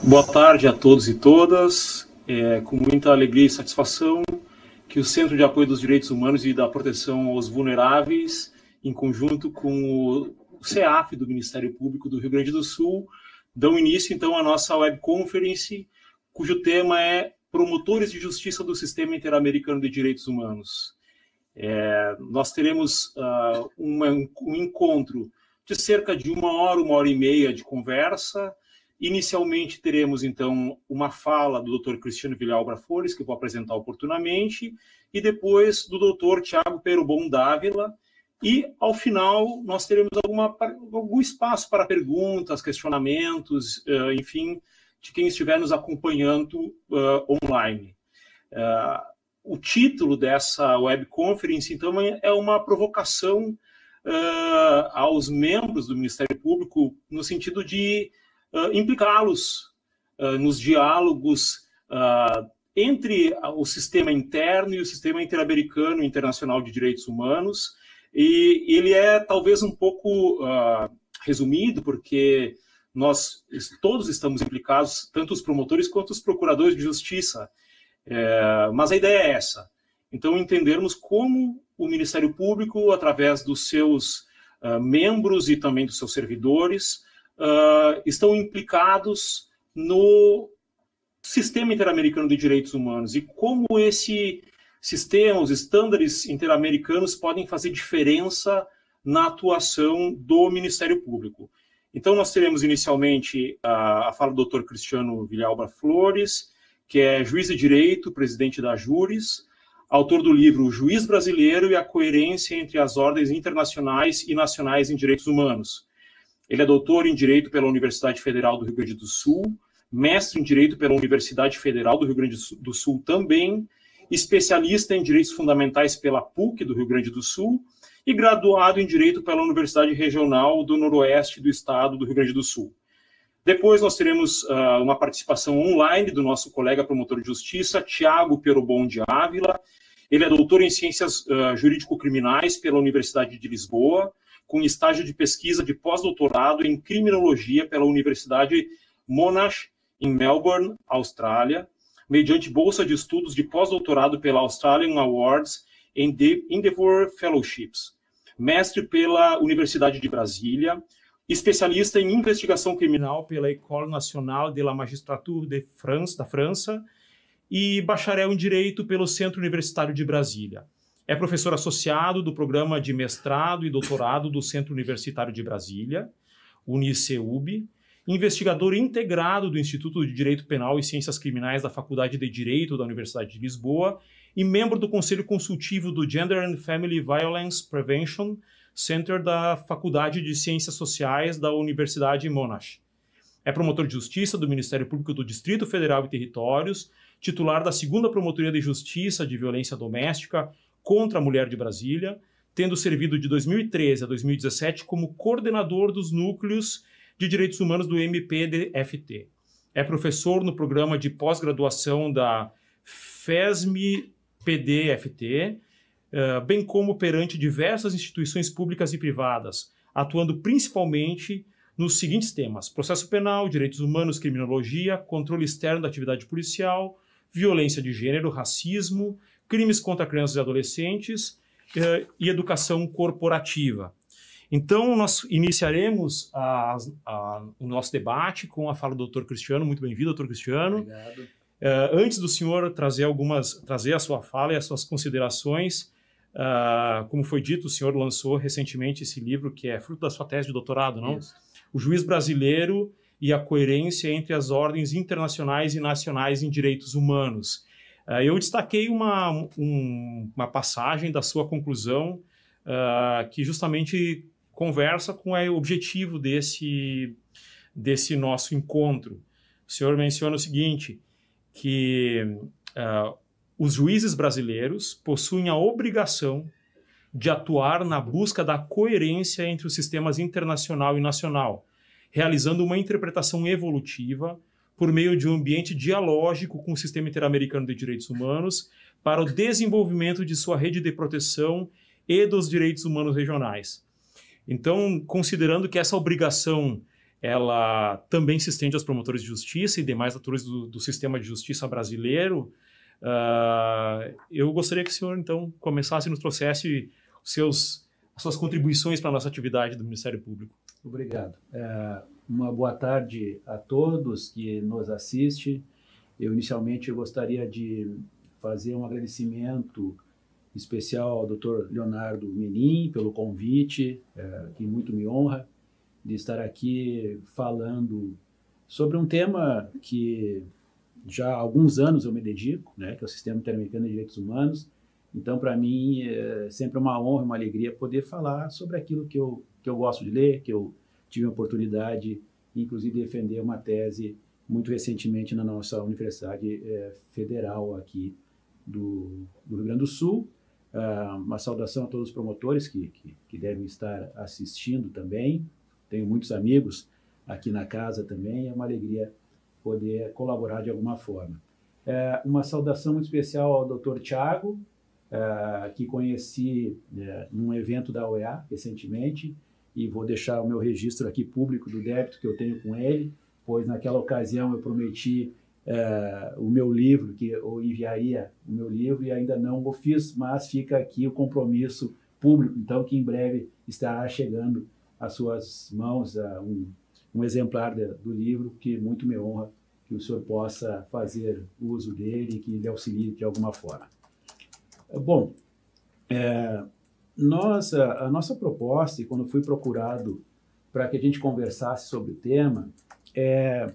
Boa tarde a todos e todas. É com muita alegria e satisfação que o Centro de Apoio dos Direitos Humanos e da Proteção aos Vulneráveis, em conjunto com o CEAF do Ministério Público do Rio Grande do Sul, dão início, então, à nossa webconference, cujo tema é Promotores de Justiça do Sistema Interamericano de Direitos Humanos. Nós teremos um encontro de cerca de uma hora e meia de conversa. Inicialmente teremos, então, uma fala do Dr. Cristiano Villalba Flores, que eu vou apresentar oportunamente, e depois do Dr. Tiago Perobon Dávila, e, ao final, nós teremos algum espaço para perguntas, questionamentos, enfim, de quem estiver nos acompanhando online. O título dessa webconference, então, é uma provocação aos membros do Ministério Público, no sentido de implicá-los nos diálogos entre o sistema interno e o sistema interamericano e internacional de direitos humanos. E ele é talvez um pouco resumido, porque nós todos estamos implicados, tanto os promotores quanto os procuradores de justiça. Mas a ideia é essa. Então, entendermos como o Ministério Público, através dos seus membros e também dos seus servidores, estão implicados no sistema interamericano de direitos humanos e como esse sistema, os estándares interamericanos podem fazer diferença na atuação do Ministério Público. Então, nós teremos inicialmente a fala do Dr. Cristiano Villalba Flores, que é juiz de direito, presidente da Júris, autor do livro O Juiz Brasileiro e a Coerência entre as Ordens Internacionais e Nacionais em Direitos Humanos. Ele é doutor em Direito pela Universidade Federal do Rio Grande do Sul, mestre em Direito pela Universidade Federal do Rio Grande do Sul também, especialista em Direitos Fundamentais pela PUC do Rio Grande do Sul e graduado em Direito pela Universidade Regional do Noroeste do Estado do Rio Grande do Sul. Depois nós teremos uma participação online do nosso colega promotor de justiça, Tiago Perobon de Ávila. Ele é doutor em Ciências Jurídico-Criminais pela Universidade de Lisboa, com estágio de pesquisa de pós-doutorado em Criminologia pela Universidade Monash, em Melbourne, Austrália, mediante bolsa de estudos de pós-doutorado pela Australian Awards Endeavour Fellowships, mestre pela Universidade de Brasília, especialista em investigação criminal pela École Nationale de la Magistrature da França e bacharel em Direito pelo Centro Universitário de Brasília. É professor associado do Programa de Mestrado e Doutorado do Centro Universitário de Brasília, UniCeub, investigador integrado do Instituto de Direito Penal e Ciências Criminais da Faculdade de Direito da Universidade de Lisboa e membro do Conselho Consultivo do Gender and Family Violence Prevention Center da Faculdade de Ciências Sociais da Universidade Monash. É promotor de justiça do Ministério Público do Distrito Federal e Territórios, titular da 2ª Promotoria de Justiça de Violência Doméstica contra a Mulher de Brasília, tendo servido de 2013 a 2017 como coordenador dos núcleos de direitos humanos do MPDFT. É professor no programa de pós-graduação da FESM-PDFT, bem como perante diversas instituições públicas e privadas, atuando principalmente nos seguintes temas: processo penal, direitos humanos, criminologia, controle externo da atividade policial, violência de gênero, racismo, crimes contra crianças e adolescentes e educação corporativa. Então, nós iniciaremos o nosso debate com a fala do Dr. Cristiano. Muito bem-vindo, Dr. Cristiano. Obrigado. Antes do senhor trazer a sua fala e as suas considerações, como foi dito, o senhor lançou recentemente esse livro que é fruto da sua tese de doutorado, não? Isso. O Juiz Brasileiro e a Coerência entre as Ordens Internacionais e Nacionais em Direitos Humanos. Eu destaquei uma passagem da sua conclusão que justamente conversa com o objetivo desse nosso encontro. O senhor menciona o seguinte, que os juízes brasileiros possuem a obrigação de atuar na busca da coerência entre os sistemas internacional e nacional, realizando uma interpretação evolutiva por meio de um ambiente dialógico com o Sistema Interamericano de Direitos Humanos para o desenvolvimento de sua rede de proteção e dos direitos humanos regionais. Então, considerando que essa obrigação ela também se estende aos promotores de justiça e demais atores do sistema de justiça brasileiro. Eu gostaria que o senhor, então, começasse e nos trouxesse as suas contribuições para a nossa atividade do Ministério Público. Obrigado. Uma boa tarde a todos que nos assistem. Inicialmente, eu gostaria de fazer um agradecimento especial ao Dr. Leonardo Menin pelo convite, que muito me honra de estar aqui falando sobre um tema que já há alguns anos eu me dedico, né, que é o Sistema Interamericano de Direitos Humanos. Então, para mim, é sempre uma honra, uma alegria poder falar sobre aquilo que eu gosto de ler, que eu tive a oportunidade, inclusive, de defender uma tese muito recentemente na nossa Universidade Federal aqui do Rio Grande do Sul. Uma saudação a todos os promotores que devem estar assistindo também. Tenho muitos amigos aqui na casa também, é uma alegria poder colaborar de alguma forma. Uma saudação muito especial ao Dr. Thiago, que conheci num evento da OEA recentemente, e vou deixar o meu registro aqui público do débito que eu tenho com ele, pois naquela ocasião eu prometi o meu livro, que eu enviaria o meu livro, e ainda não o fiz, mas fica aqui o compromisso público, então, que em breve estará chegando às suas mãos um exemplar do livro, que muito me honra que o senhor possa fazer uso dele e que lhe auxilie de alguma forma. Bom, a nossa proposta, e quando fui procurado para que a gente conversasse sobre o tema, é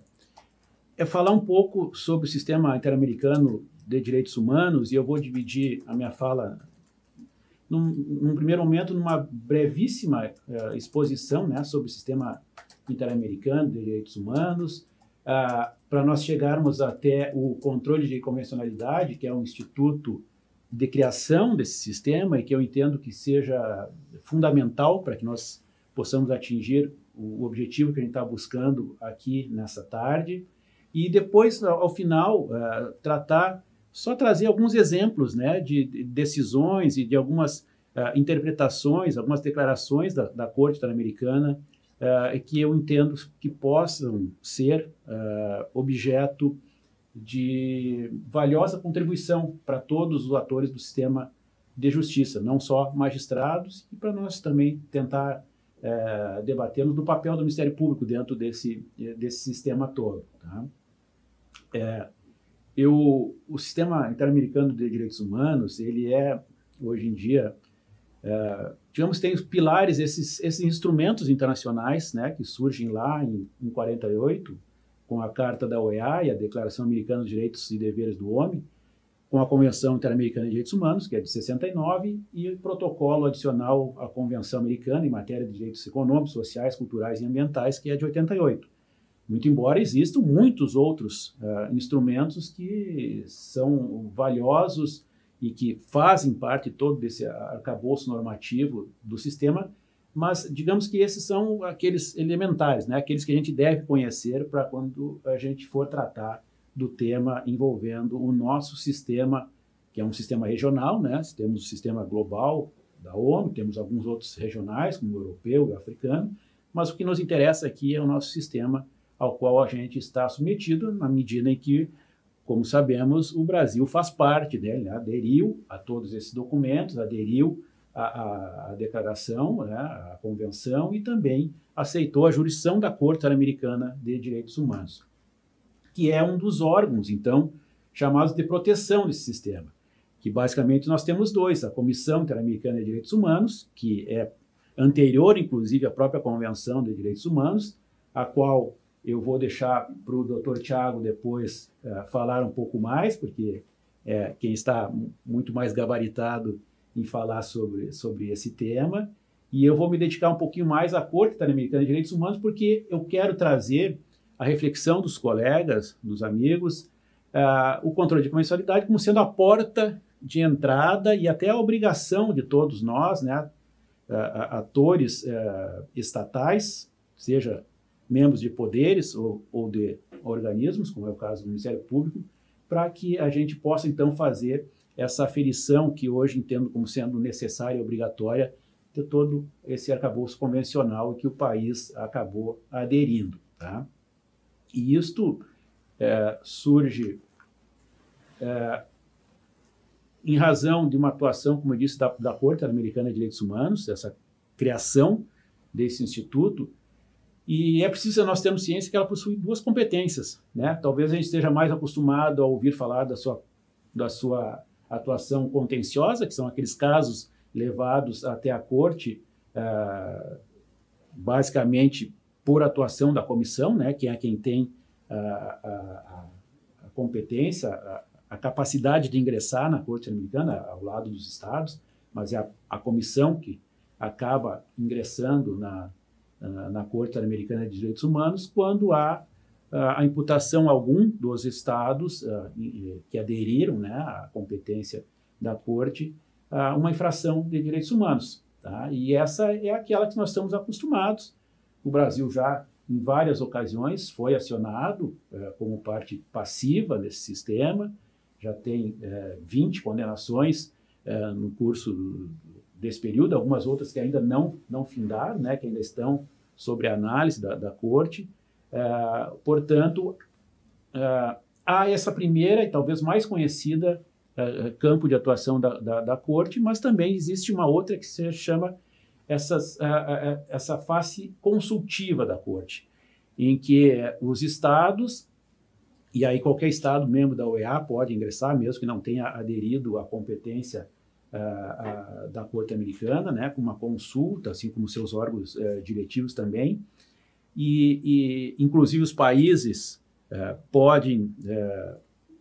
falar um pouco sobre o Sistema Interamericano de Direitos Humanos, e eu vou dividir a minha fala num primeiro momento numa brevíssima exposição, né, sobre o Sistema Interamericano de Direitos Humanos, para nós chegarmos até o controle de convencionalidade, que é um instituto de criação desse sistema e que eu entendo que seja fundamental para que nós possamos atingir o objetivo que a gente está buscando aqui nessa tarde. E depois, ao final, trazer alguns exemplos, né, de decisões e de algumas interpretações, algumas declarações da Corte Interamericana que eu entendo que possam ser objeto de valiosa contribuição para todos os atores do sistema de justiça, não só magistrados, e para nós também tentar debatermos do papel do Ministério Público dentro desse sistema todo. Tá? O Sistema Interamericano de Direitos Humanos, ele hoje em dia, digamos, tem os pilares, esses instrumentos internacionais, né, que surgem lá em 48, com a Carta da OEA e a Declaração Americana dos Direitos e Deveres do Homem, com a Convenção Interamericana de Direitos Humanos, que é de 69, e o protocolo adicional à Convenção Americana em matéria de direitos econômicos, sociais, culturais e ambientais, que é de 88. Muito embora existam muitos outros instrumentos que são valiosos e que fazem parte todo desse arcabouço normativo do sistema, mas digamos que esses são aqueles elementares, né? Aqueles que a gente deve conhecer para quando a gente for tratar do tema envolvendo o nosso sistema, que é um sistema regional, né? Temos o sistema global da ONU, temos alguns outros regionais, como o europeu e o africano, mas o que nos interessa aqui é o nosso sistema ao qual a gente está submetido, na medida em que, como sabemos, o Brasil faz parte dele, né? Aderiu a todos esses documentos, aderiu à declaração, né? À convenção, e também aceitou a jurisdição da Corte Interamericana de Direitos Humanos, que é um dos órgãos, então, chamados de proteção desse sistema, que basicamente nós temos dois: a Comissão Interamericana de Direitos Humanos, que é anterior, inclusive, à própria Convenção de Direitos Humanos, a qual eu vou deixar para o Dr. Thiago depois falar um pouco mais, porque é quem está muito mais gabaritado em falar sobre esse tema, e eu vou me dedicar um pouquinho mais à Corte Interamericana de Direitos Humanos, porque eu quero trazer a reflexão dos colegas, dos amigos, o controle de convencionalidade como sendo a porta de entrada e até a obrigação de todos nós, né, atores estatais, seja membros de poderes ou de organismos, como é o caso do Ministério Público, para que a gente possa, então, fazer essa aferição que hoje entendo como sendo necessária e obrigatória ter todo esse arcabouço convencional que o país acabou aderindo. Tá? E isto surge em razão de uma atuação, como eu disse, da Corte Interamericana de Direitos Humanos, essa criação desse instituto, e é preciso que nós tenhamos ciência que ela possui duas competências, né? Talvez a gente esteja mais acostumado a ouvir falar da sua atuação contenciosa, que são aqueles casos levados até a Corte, basicamente por atuação da comissão, né? Que é quem tem a competência, a capacidade de ingressar na Corte Interamericana, ao lado dos estados, mas é a comissão que acaba ingressando na Corte Interamericana de Direitos Humanos quando há a imputação a algum dos estados que aderiram, né, à competência da Corte, uma infração de direitos humanos. Tá? E essa é aquela que nós estamos acostumados. O Brasil já, em várias ocasiões, foi acionado como parte passiva desse sistema, já tem 20 condenações no curso desse período, algumas outras que ainda não findaram, né, que ainda estão sobre a análise da Corte. Portanto, há essa primeira e talvez mais conhecida campo de atuação da Corte, mas também existe uma outra que se chama essa face consultiva da Corte, em que os estados, e aí qualquer estado membro da OEA pode ingressar, mesmo que não tenha aderido à competência da Corte Americana, né, com uma consulta, assim como seus órgãos diretivos também, e inclusive os países podem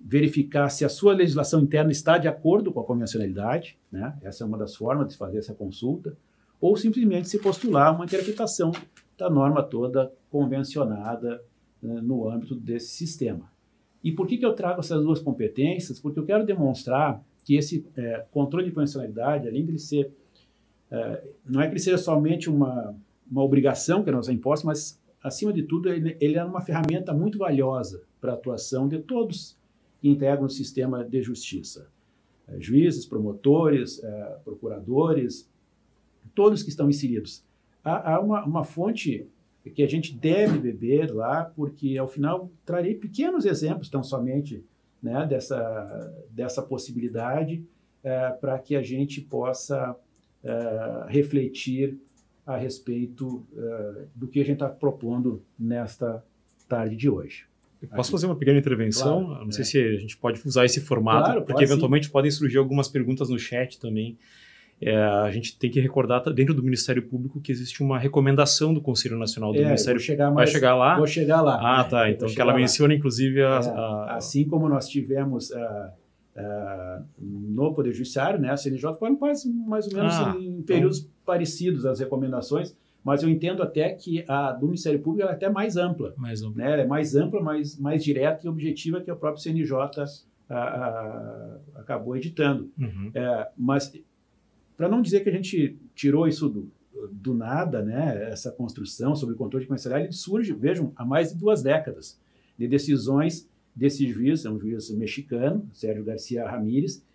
verificar se a sua legislação interna está de acordo com a convencionalidade, né, essa é uma das formas de fazer essa consulta, ou simplesmente se postular uma interpretação da norma toda convencionada no âmbito desse sistema. E por que eu trago essas duas competências? Porque eu quero demonstrar que esse controle de convencionalidade, além de ele ser, não é que ele seja somente uma obrigação que nos é imposta, mas, acima de tudo, ele é uma ferramenta muito valiosa para a atuação de todos que integram o sistema de justiça. Juízes, promotores, procuradores, todos que estão inseridos. Há uma fonte que a gente deve beber lá, porque, ao final, trarei pequenos exemplos, tão somente, né, dessa possibilidade, para que a gente possa refletir a respeito do que a gente está propondo nesta tarde de hoje. Eu posso fazer uma pequena intervenção? Claro, não sei se a gente pode usar esse formato, claro, porque eventualmente sim. Podem surgir algumas perguntas no chat também. A gente tem que recordar dentro do Ministério Público que existe uma recomendação do Conselho Nacional do Ministério Público. Vai chegar lá? Vou chegar lá. Tá. Então que ela menciona, inclusive, assim como nós tivemos no Poder Judiciário, né, a CNJ foram mais ou menos em períodos parecidos as recomendações, mas eu entendo até que a do Ministério Público ela é até mais ampla. Né? Ela é mais ampla, mais direta e objetiva que o próprio CNJ acabou editando. Uhum. Mas, para não dizer que a gente tirou isso do nada, né, essa construção sobre o controle de convencionalidade, ele surge, vejam, há mais de 2 décadas, de decisões desse juiz, é um juiz mexicano, Sérgio Garcia Ramírez,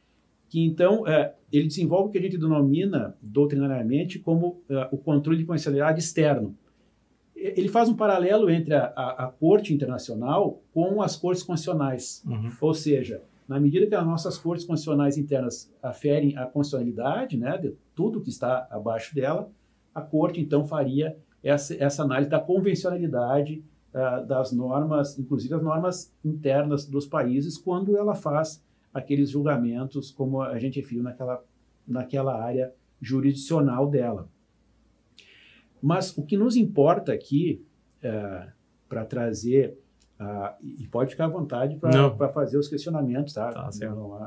que então ele desenvolve o que a gente denomina doutrinariamente como o controle de convencionalidade externo. Ele faz um paralelo entre a Corte Internacional com as Cortes Constitucionais, ou seja, na medida que as nossas cortes constitucionais internas aferem a constitucionalidade, né, de tudo que está abaixo dela, a Corte, então, faria essa análise da convencionalidade das normas, inclusive as normas internas dos países, quando ela faz aqueles julgamentos, como a gente viu naquela área jurisdicional dela. Mas o que nos importa aqui, para trazer... e pode ficar à vontade para fazer os questionamentos, tá?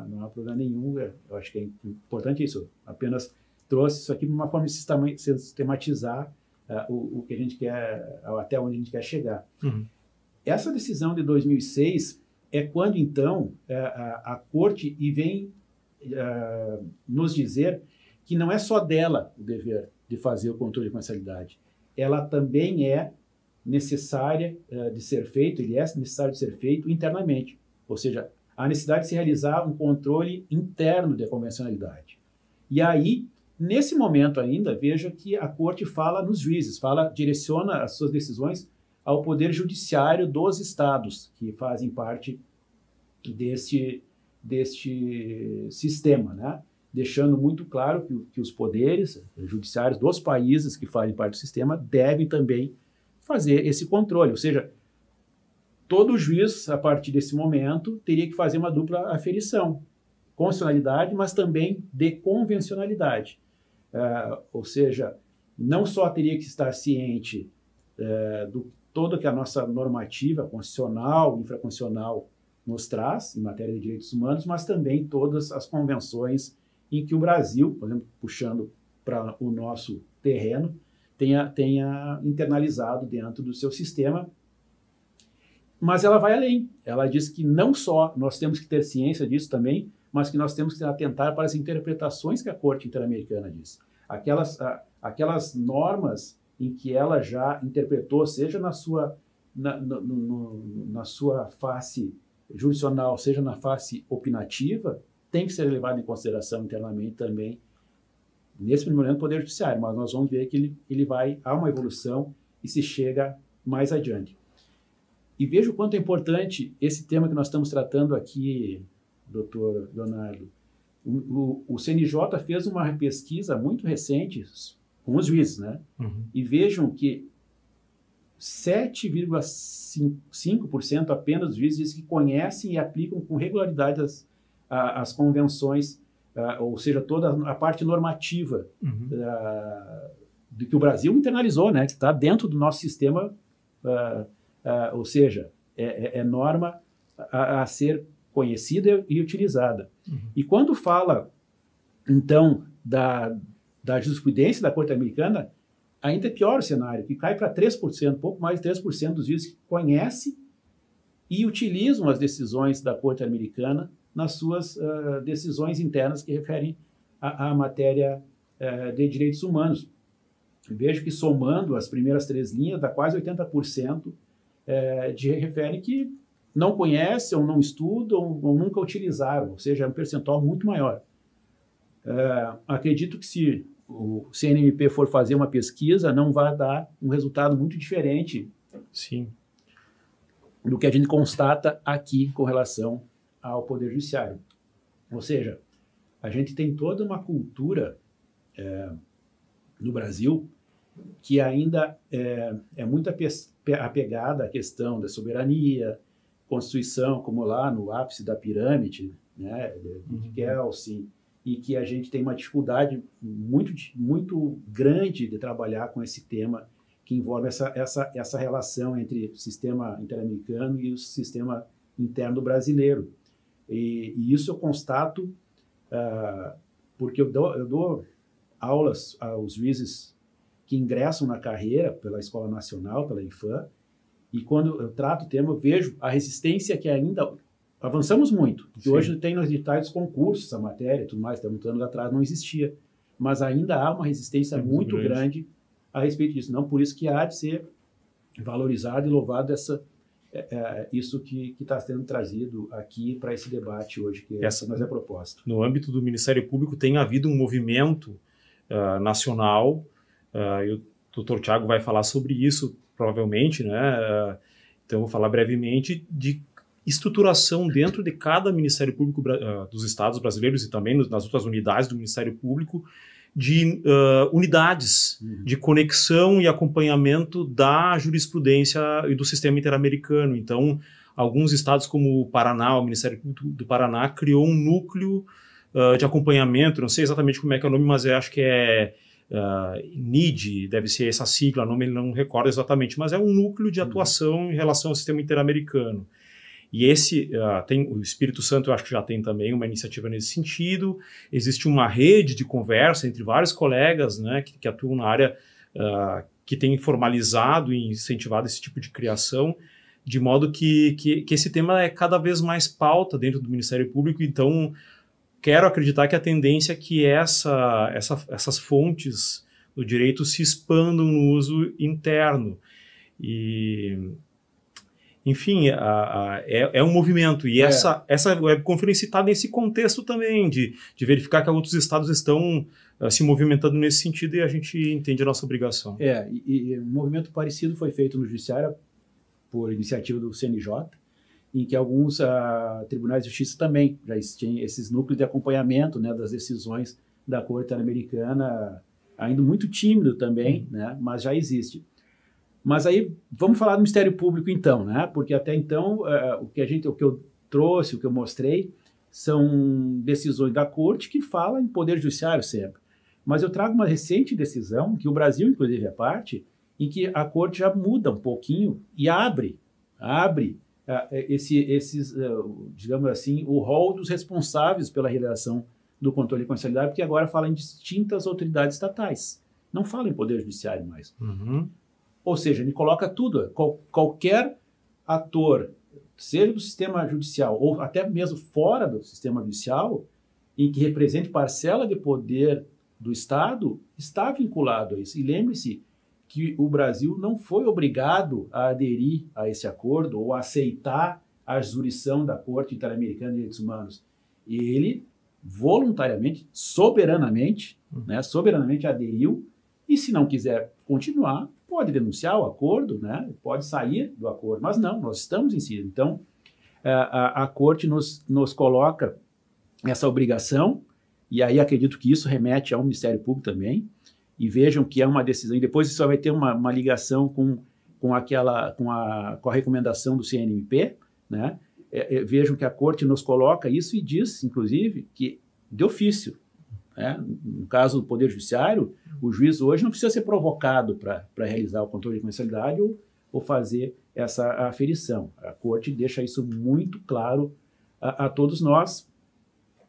Não há problema nenhum. Eu acho que é importante isso. Apenas trouxe isso aqui de uma forma de sistematizar o que a gente quer, até onde a gente quer chegar. Uhum. Essa decisão de 2006 é quando, então, a Corte vem nos dizer que não é só dela o dever de fazer o controle de convencionalidade. Ela também é necessária de ser feito, ele é necessário de ser feito internamente. Ou seja, a necessidade de se realizar um controle interno da convencionalidade. E aí, Nesse momento ainda, veja que a Corte fala nos juízes, direciona as suas decisões ao Poder Judiciário dos estados, que fazem parte deste sistema, né? Deixando muito claro que os poderes judiciários dos países que fazem parte do sistema devem também fazer esse controle, ou seja, todo juiz, a partir desse momento, teria que fazer uma dupla aferição, constitucionalidade, mas também de convencionalidade. Ou seja, não só teria que estar ciente do todo que a nossa normativa constitucional, infraconstitucional nos traz em matéria de direitos humanos, mas também todas as convenções em que o Brasil, por exemplo, puxando para o nosso terreno, tenha internalizado dentro do seu sistema. Mas ela vai além. Ela diz que não só nós temos que ter ciência disso também, mas que nós temos que atentar para as interpretações que a Corte Interamericana diz. Aquelas normas em que ela já interpretou, seja na sua face jurisdicional, seja na face opinativa, tem que ser levado em consideração internamente também, nesse primeiro momento, no Poder Judiciário, mas nós vamos ver que há uma evolução e se chega mais adiante. E veja o quanto é importante esse tema que nós estamos tratando aqui, doutor Leonardo. O CNJ fez uma pesquisa muito recente com os juízes, né? Uhum. E vejam que 7,5% apenas dos juízes dizem que conhecem e aplicam com regularidade as convenções, ou seja, toda a parte normativa de que o Brasil internalizou, né? Que está dentro do nosso sistema, ou seja, é norma a ser conhecida e utilizada. Uhum. E quando fala, então, da jurisprudência da Corte Americana, ainda é pior o cenário, que cai para 3%, pouco mais de 3% dos juízes que conhecem e utilizam as decisões da Corte Americana nas suas decisões internas que referem à matéria de direitos humanos. Vejo que, somando as primeiras 3 linhas, dá quase 80% de referem que não conhecem, ou não estudam, ou nunca utilizaram, ou seja, é um percentual muito maior. Acredito que se o CNMP for fazer uma pesquisa, não vai dar um resultado muito diferente. Sim. Do que a gente constata aqui com relação ao Poder Judiciário. Ou seja, a gente tem toda uma cultura no Brasil que ainda é muito apegada à questão da soberania, Constituição, como lá no ápice da pirâmide, né, de Kelsen, e que a gente tem uma dificuldade muito grande de trabalhar com esse tema que envolve essa relação entre o sistema interamericano e o sistema interno brasileiro. E isso eu constato porque eu dou aulas aos juízes que ingressam na carreira pela Escola Nacional, pela IFAM, e quando eu trato o tema, eu vejo a resistência que ainda avançamos muito, porque hoje tem nos editais dos concursos essa matéria e tudo mais, muitos anos atrás não existia, mas ainda há uma resistência muito grande a respeito disso. Não por isso que há de ser valorizado e louvado isso que está sendo trazido aqui para esse debate hoje, que essa é a proposta. No âmbito do Ministério Público tem havido um movimento nacional, e o doutor Tiago vai falar sobre isso, provavelmente, né? Então, eu vou falar brevemente de estruturação dentro de cada Ministério Público dos Estados brasileiros e também nas outras unidades do Ministério Público, de unidades de conexão e acompanhamento da jurisprudência e do sistema interamericano. Então, alguns estados como o Paraná, o Ministério Público do Paraná, criou um núcleo de acompanhamento, não sei exatamente como é que é o nome, mas eu acho que é NID, deve ser essa sigla, não recordo exatamente, mas é um núcleo de atuação em relação ao sistema interamericano. E esse tem o Espírito Santo, eu acho que já tem também uma iniciativa nesse sentido. Existe uma rede de conversa entre vários colegas, né, que atuam na área, que tem formalizado e incentivado esse tipo de criação, de modo que esse tema é cada vez mais pauta dentro do Ministério Público. Então, quero acreditar que a tendência é que essas fontes do direito se expandam no uso interno. E enfim, é um movimento. E essa webconferência está nesse contexto também, de verificar que outros estados estão se movimentando nesse sentido e a gente entende a nossa obrigação. E um movimento parecido foi feito no Judiciário por iniciativa do CNJ, em que alguns tribunais de justiça também já existem esses núcleos de acompanhamento, né, das decisões da Corte Interamericana, ainda muito tímido também, né, mas já existe. Mas aí vamos falar do Ministério Público então, né, porque até então o que eu trouxe, o que eu mostrei, são decisões da Corte que falam em poder judiciário sempre. Mas eu trago uma recente decisão, que o Brasil inclusive é parte, em que a Corte já muda um pouquinho e abre digamos assim, o rol dos responsáveis pela realização do controle de constitucionalidade, porque agora fala em distintas autoridades estatais. Não fala em poder judiciário mais. Uhum. Ou seja, ele coloca tudo. Qualquer ator, seja do sistema judicial ou até mesmo fora do sistema judicial, em que represente parcela de poder do Estado, está vinculado a isso. E lembre-se que o Brasil não foi obrigado a aderir a esse acordo ou a aceitar a jurisdição da Corte Interamericana de Direitos Humanos. Ele voluntariamente, soberanamente aderiu, e se não quiser continuar, pode denunciar o acordo, né? Pode sair do acordo, mas não, nós estamos inseridos. Então, a Corte nos coloca essa obrigação, e aí acredito que isso remete ao Ministério Público também, e vejam que é uma decisão, e depois isso vai ter uma ligação com a recomendação do CNMP, né? Vejam que a Corte nos coloca isso e diz, inclusive, que de ofício, né? No caso do Poder Judiciário, o juiz hoje não precisa ser provocado para realizar o controle de constitucionalidade ou fazer essa aferição. A Corte deixa isso muito claro a todos nós.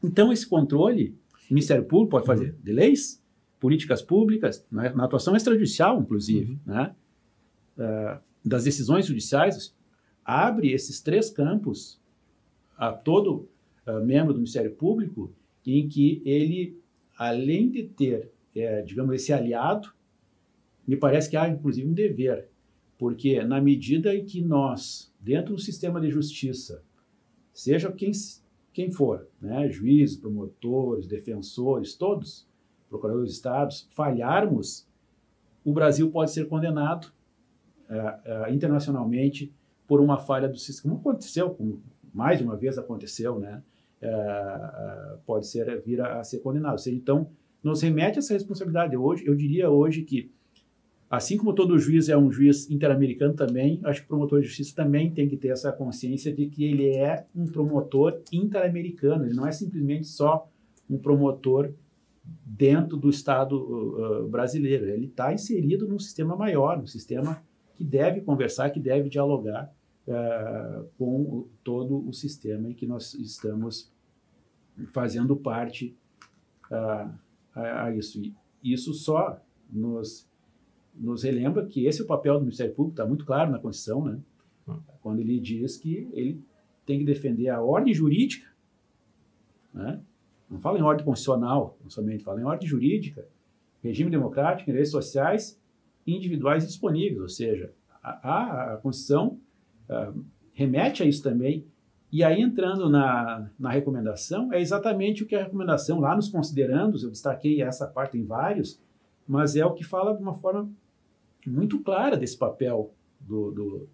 Então, esse controle, o Ministério Público pode fazer de leis, políticas públicas, né, na atuação extrajudicial, inclusive, né, das decisões judiciais, abre esses 3 campos a todo membro do Ministério Público, em que ele, além de ter, digamos, esse aliado, me parece que há, inclusive, um dever, porque na medida em que nós, dentro do sistema de justiça, seja quem for, né, juízes, promotores, defensores, todos, procuradores de estados, falharmos, o Brasil pode ser condenado internacionalmente por uma falha do sistema. Como aconteceu, como mais de uma vez aconteceu, né? Pode vir a ser condenado. Ou seja, então, nos remete a essa responsabilidade. Eu diria hoje que, assim como todo juiz é um juiz interamericano também, acho que o promotor de justiça também tem que ter essa consciência de que ele é um promotor interamericano. Ele não é simplesmente só um promotor dentro do Estado brasileiro. Ele está inserido num sistema maior, num sistema que deve conversar, que deve dialogar com todo o sistema em que nós estamos fazendo parte a isso. E isso só nos relembra que esse é o papel do Ministério Público, está muito claro na Constituição, né? Quando ele diz que ele tem que defender a ordem jurídica, né? Não fala em ordem constitucional, não somente, fala em ordem jurídica, regime democrático, direitos sociais, individuais e disponíveis, ou seja, a Constituição remete a isso também. E aí, entrando na recomendação, é exatamente o que a recomendação, lá nos considerandos, eu destaquei essa parte em vários, mas é o que fala de uma forma muito clara desse papel do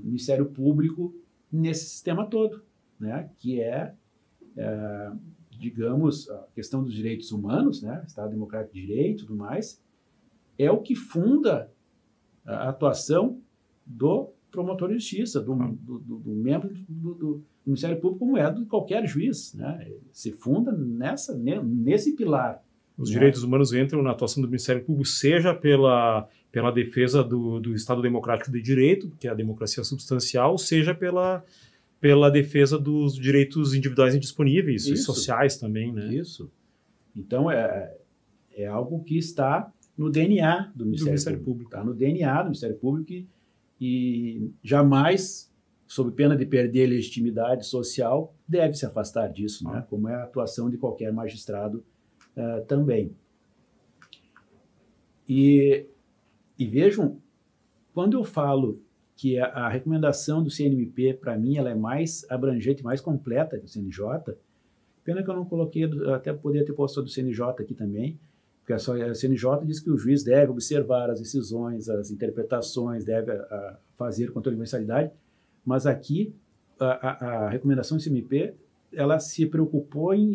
Ministério Público nesse sistema todo, né? Que digamos, a questão dos direitos humanos, né? Estado Democrático de Direito e tudo mais, é o que funda a atuação do promotor de justiça, do membro do Ministério Público, como é de qualquer juiz, né? Se funda nesse pilar. Os direitos humanos entram na atuação do Ministério Público, seja pela defesa do Estado Democrático de Direito, que é a democracia substancial, seja pela defesa dos direitos individuais indisponíveis e sociais também, né? Isso. Então, é algo que está no DNA do Ministério Público. Está no DNA do Ministério Público e jamais, sob pena de perder legitimidade social, deve se afastar disso, né? Como é a atuação de qualquer magistrado também. E vejam, quando eu falo que a recomendação do CNMP, para mim, ela é mais abrangente, mais completa que o CNJ. Pena que eu não coloquei, até poderia ter posto a do CNJ aqui também, porque a CNJ diz que o juiz deve observar as decisões, as interpretações, deve fazer controle de universalidade, mas aqui a recomendação do CNMP, ela se preocupou em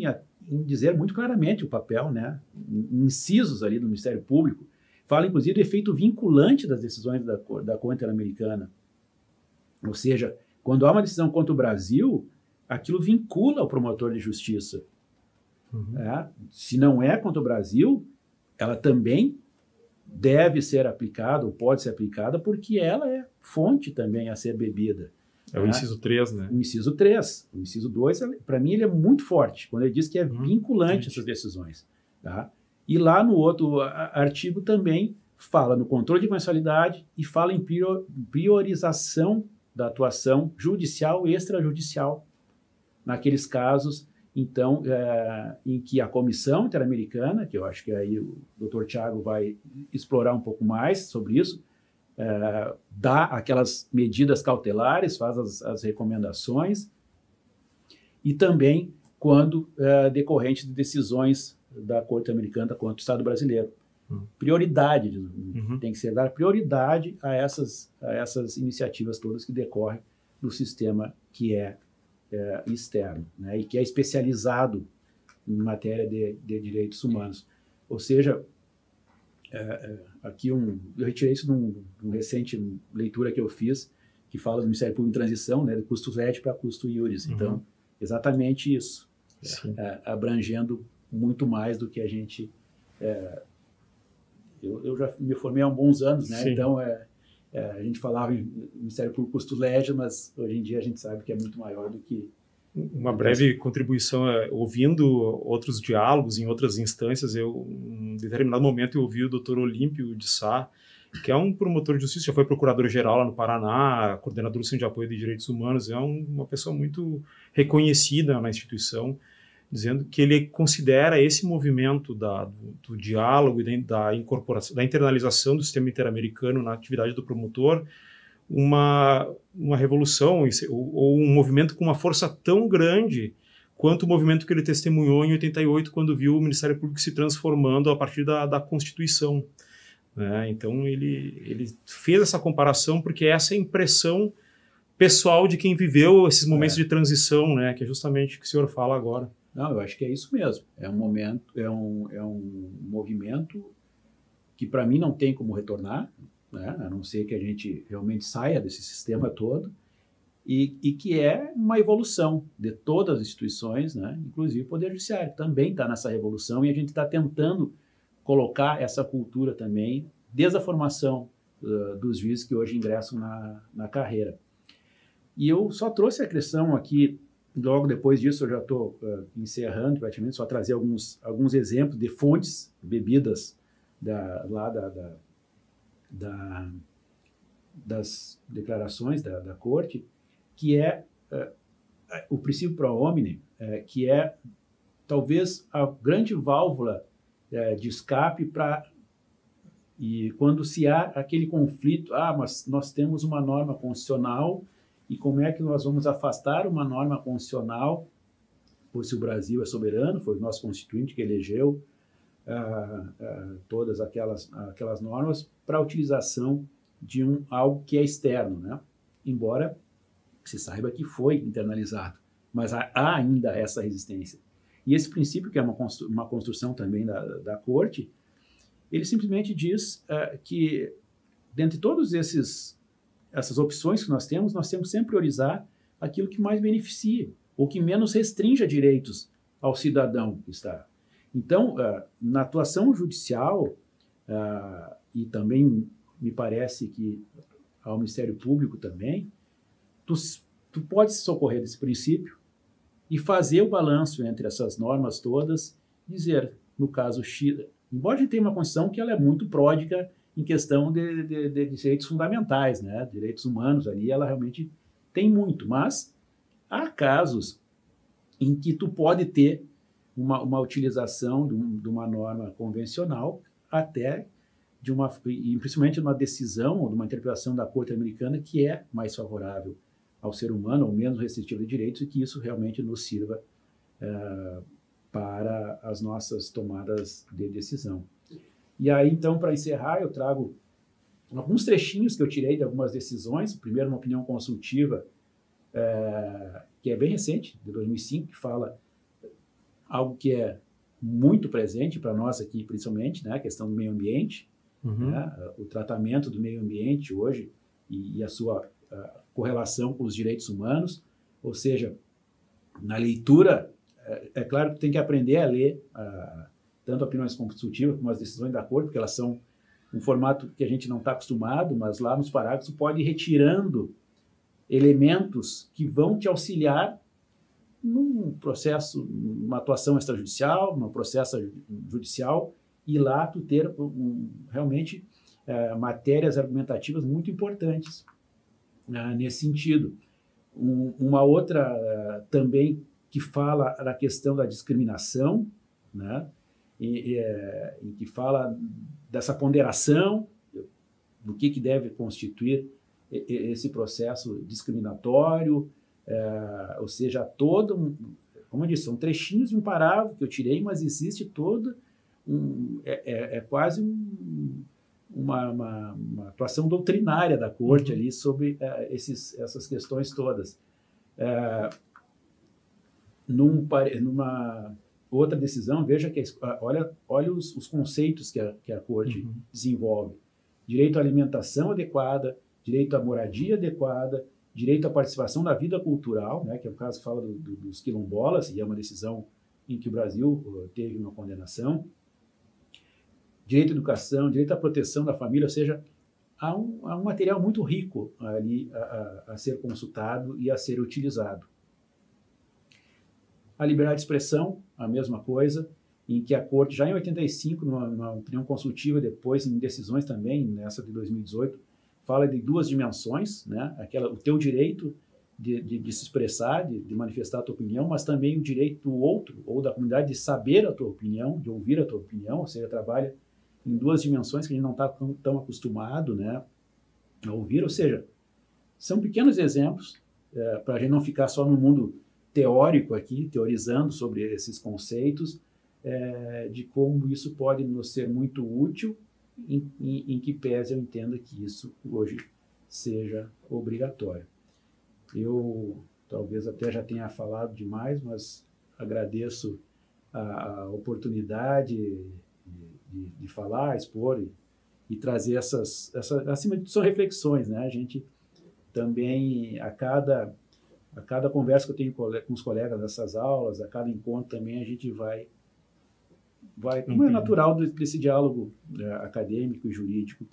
dizer muito claramente o papel, né, incisos ali do Ministério Público, fala inclusive do efeito vinculante das decisões da Corte Interamericana. Ou seja, quando há uma decisão contra o Brasil, aquilo vincula o promotor de justiça. Se não é contra o Brasil, ela também deve ser aplicada, ou pode ser aplicada, porque ela é fonte também a ser bebida. É o inciso 3, né? O inciso 3. O inciso 2, para mim, ele é muito forte, quando ele diz que é vinculante essas decisões. Tá? E lá no outro artigo também fala no controle de mensalidade e fala em priorização da atuação judicial e extrajudicial. Naqueles casos, então, em que a Comissão Interamericana, que eu acho que aí o Dr. Tiago vai explorar um pouco mais sobre isso, dá aquelas medidas cautelares, faz as recomendações, e também quando decorrente de decisões da Corte Americana contra o Estado brasileiro. Prioridade, tem que ser dar prioridade a essas iniciativas todas que decorrem do sistema que é externo, né, e que é especializado em matéria de direitos humanos. Ou seja, aqui eu retirei isso numa recente leitura que eu fiz, que fala do Ministério Público em transição, né, de custos et para custo iuris. Então, exatamente isso, abrangendo muito mais do que a gente... eu já me formei há bons anos, né? Então a gente falava em Ministério Público custo legis, mas hoje em dia a gente sabe que é muito maior do que... Uma breve contribuição, ouvindo outros diálogos em outras instâncias, em determinado momento eu ouvi o Dr. Olímpio de Sá, que é um promotor de justiça, já foi procurador-geral lá no Paraná, coordenador do Centro de Apoio de Direitos Humanos, é uma pessoa muito reconhecida na instituição, dizendo que ele considera esse movimento do diálogo e da incorporação, da internalização do sistema interamericano na atividade do promotor uma revolução ou um movimento com uma força tão grande quanto o movimento que ele testemunhou em 88, quando viu o Ministério Público se transformando a partir da Constituição. Né? Então ele fez essa comparação porque essa é a impressão pessoal de quem viveu esses momentos de transição, né? Que é justamente o que o senhor fala agora. Não, eu acho que é isso mesmo. É um movimento que para mim não tem como retornar, né? A não ser que a gente realmente saia desse sistema todo, e que é uma evolução de todas as instituições, né? Inclusive o Poder Judiciário também está nessa revolução, e a gente está tentando colocar essa cultura também desde a formação dos juízes que hoje ingressam na carreira. E eu só trouxe a questão aqui. Logo depois disso, eu já estou encerrando praticamente, só trazer alguns exemplos de fontes bebidas das declarações da Corte, que é o princípio pro homine, que é talvez a grande válvula de escape e quando se há aquele conflito, mas nós temos uma norma constitucional, e como é que nós vamos afastar uma norma constitucional, pois se o Brasil é soberano, foi o nosso constituinte que elegeu todas aquelas normas para a utilização de algo que é externo, né? Embora se saiba que foi internalizado, mas há ainda essa resistência. E esse princípio, que é uma construção também da Corte, ele simplesmente diz que, dentre todos essas opções que nós temos sempre priorizar aquilo que mais beneficia, ou que menos restrinja direitos ao cidadão que está. Então, na atuação judicial, e também me parece que ao Ministério Público também, tu pode se socorrer desse princípio e fazer o balanço entre essas normas todas, dizer, no caso X, embora a gente tenha uma Constituição que ela é muito pródiga em questão de direitos fundamentais, né? Direitos humanos, ali ela realmente tem muito, mas há casos em que tu pode ter uma utilização de uma norma convencional até e principalmente uma decisão ou de uma interpretação da Corte Americana que é mais favorável ao ser humano, ou menos restritiva de direitos, e que isso realmente nos sirva para as nossas tomadas de decisão. E aí, então, para encerrar, eu trago alguns trechinhos que eu tirei de algumas decisões. Primeiro, uma opinião consultiva, que é bem recente, de 2005, que fala algo que é muito presente para nós aqui, principalmente, né, a questão do meio ambiente, né, o tratamento do meio ambiente hoje e a sua correlação com os direitos humanos. Ou seja, na leitura, é claro que tem que aprender a ler tanto opiniões consultivas como as decisões da Corte, porque elas são um formato que a gente não está acostumado, mas lá nos parágrafos pode ir retirando elementos que vão te auxiliar num processo, numa atuação extrajudicial, num processo judicial, e lá tu ter realmente matérias argumentativas muito importantes nesse sentido. Uma outra também que fala da questão da discriminação, né? E que fala dessa ponderação do que deve constituir esse processo discriminatório, ou seja, como eu disse, são trechinhos de um parágrafo que eu tirei, mas existe todo quase uma atuação doutrinária da Corte ali sobre essas questões todas. Numa outra decisão, veja que olha os conceitos que a Corte desenvolve: direito à alimentação adequada, direito à moradia adequada, direito à participação na vida cultural, né, que é o caso que fala dos quilombolas, e é uma decisão em que o Brasil teve uma condenação, direito à educação, direito à proteção da família. Ou seja, há um material muito rico ali a ser consultado e a ser utilizado. A liberdade de expressão, a mesma coisa, em que a Corte, já em 85, numa opinião consultiva, depois em decisões também, nessa de 2018, fala de duas dimensões, né? O teu direito de se expressar, de manifestar a tua opinião, mas também o direito do outro, ou da comunidade, de saber a tua opinião, de ouvir a tua opinião. Ou seja, trabalha em duas dimensões que a gente não está tão acostumado, né, a ouvir. Ou seja, são pequenos exemplos para a gente não ficar só no mundo teórico aqui, teorizando sobre esses conceitos, de como isso pode nos ser muito útil, em que pese eu entenda que isso hoje seja obrigatório. Eu talvez até já tenha falado demais, mas agradeço a oportunidade de falar, expor e trazer acima de tudo, são reflexões, né? A gente também, a cada conversa que eu tenho com os colegas dessas aulas, a cada encontro também, a gente vai como é natural desse diálogo acadêmico e jurídico,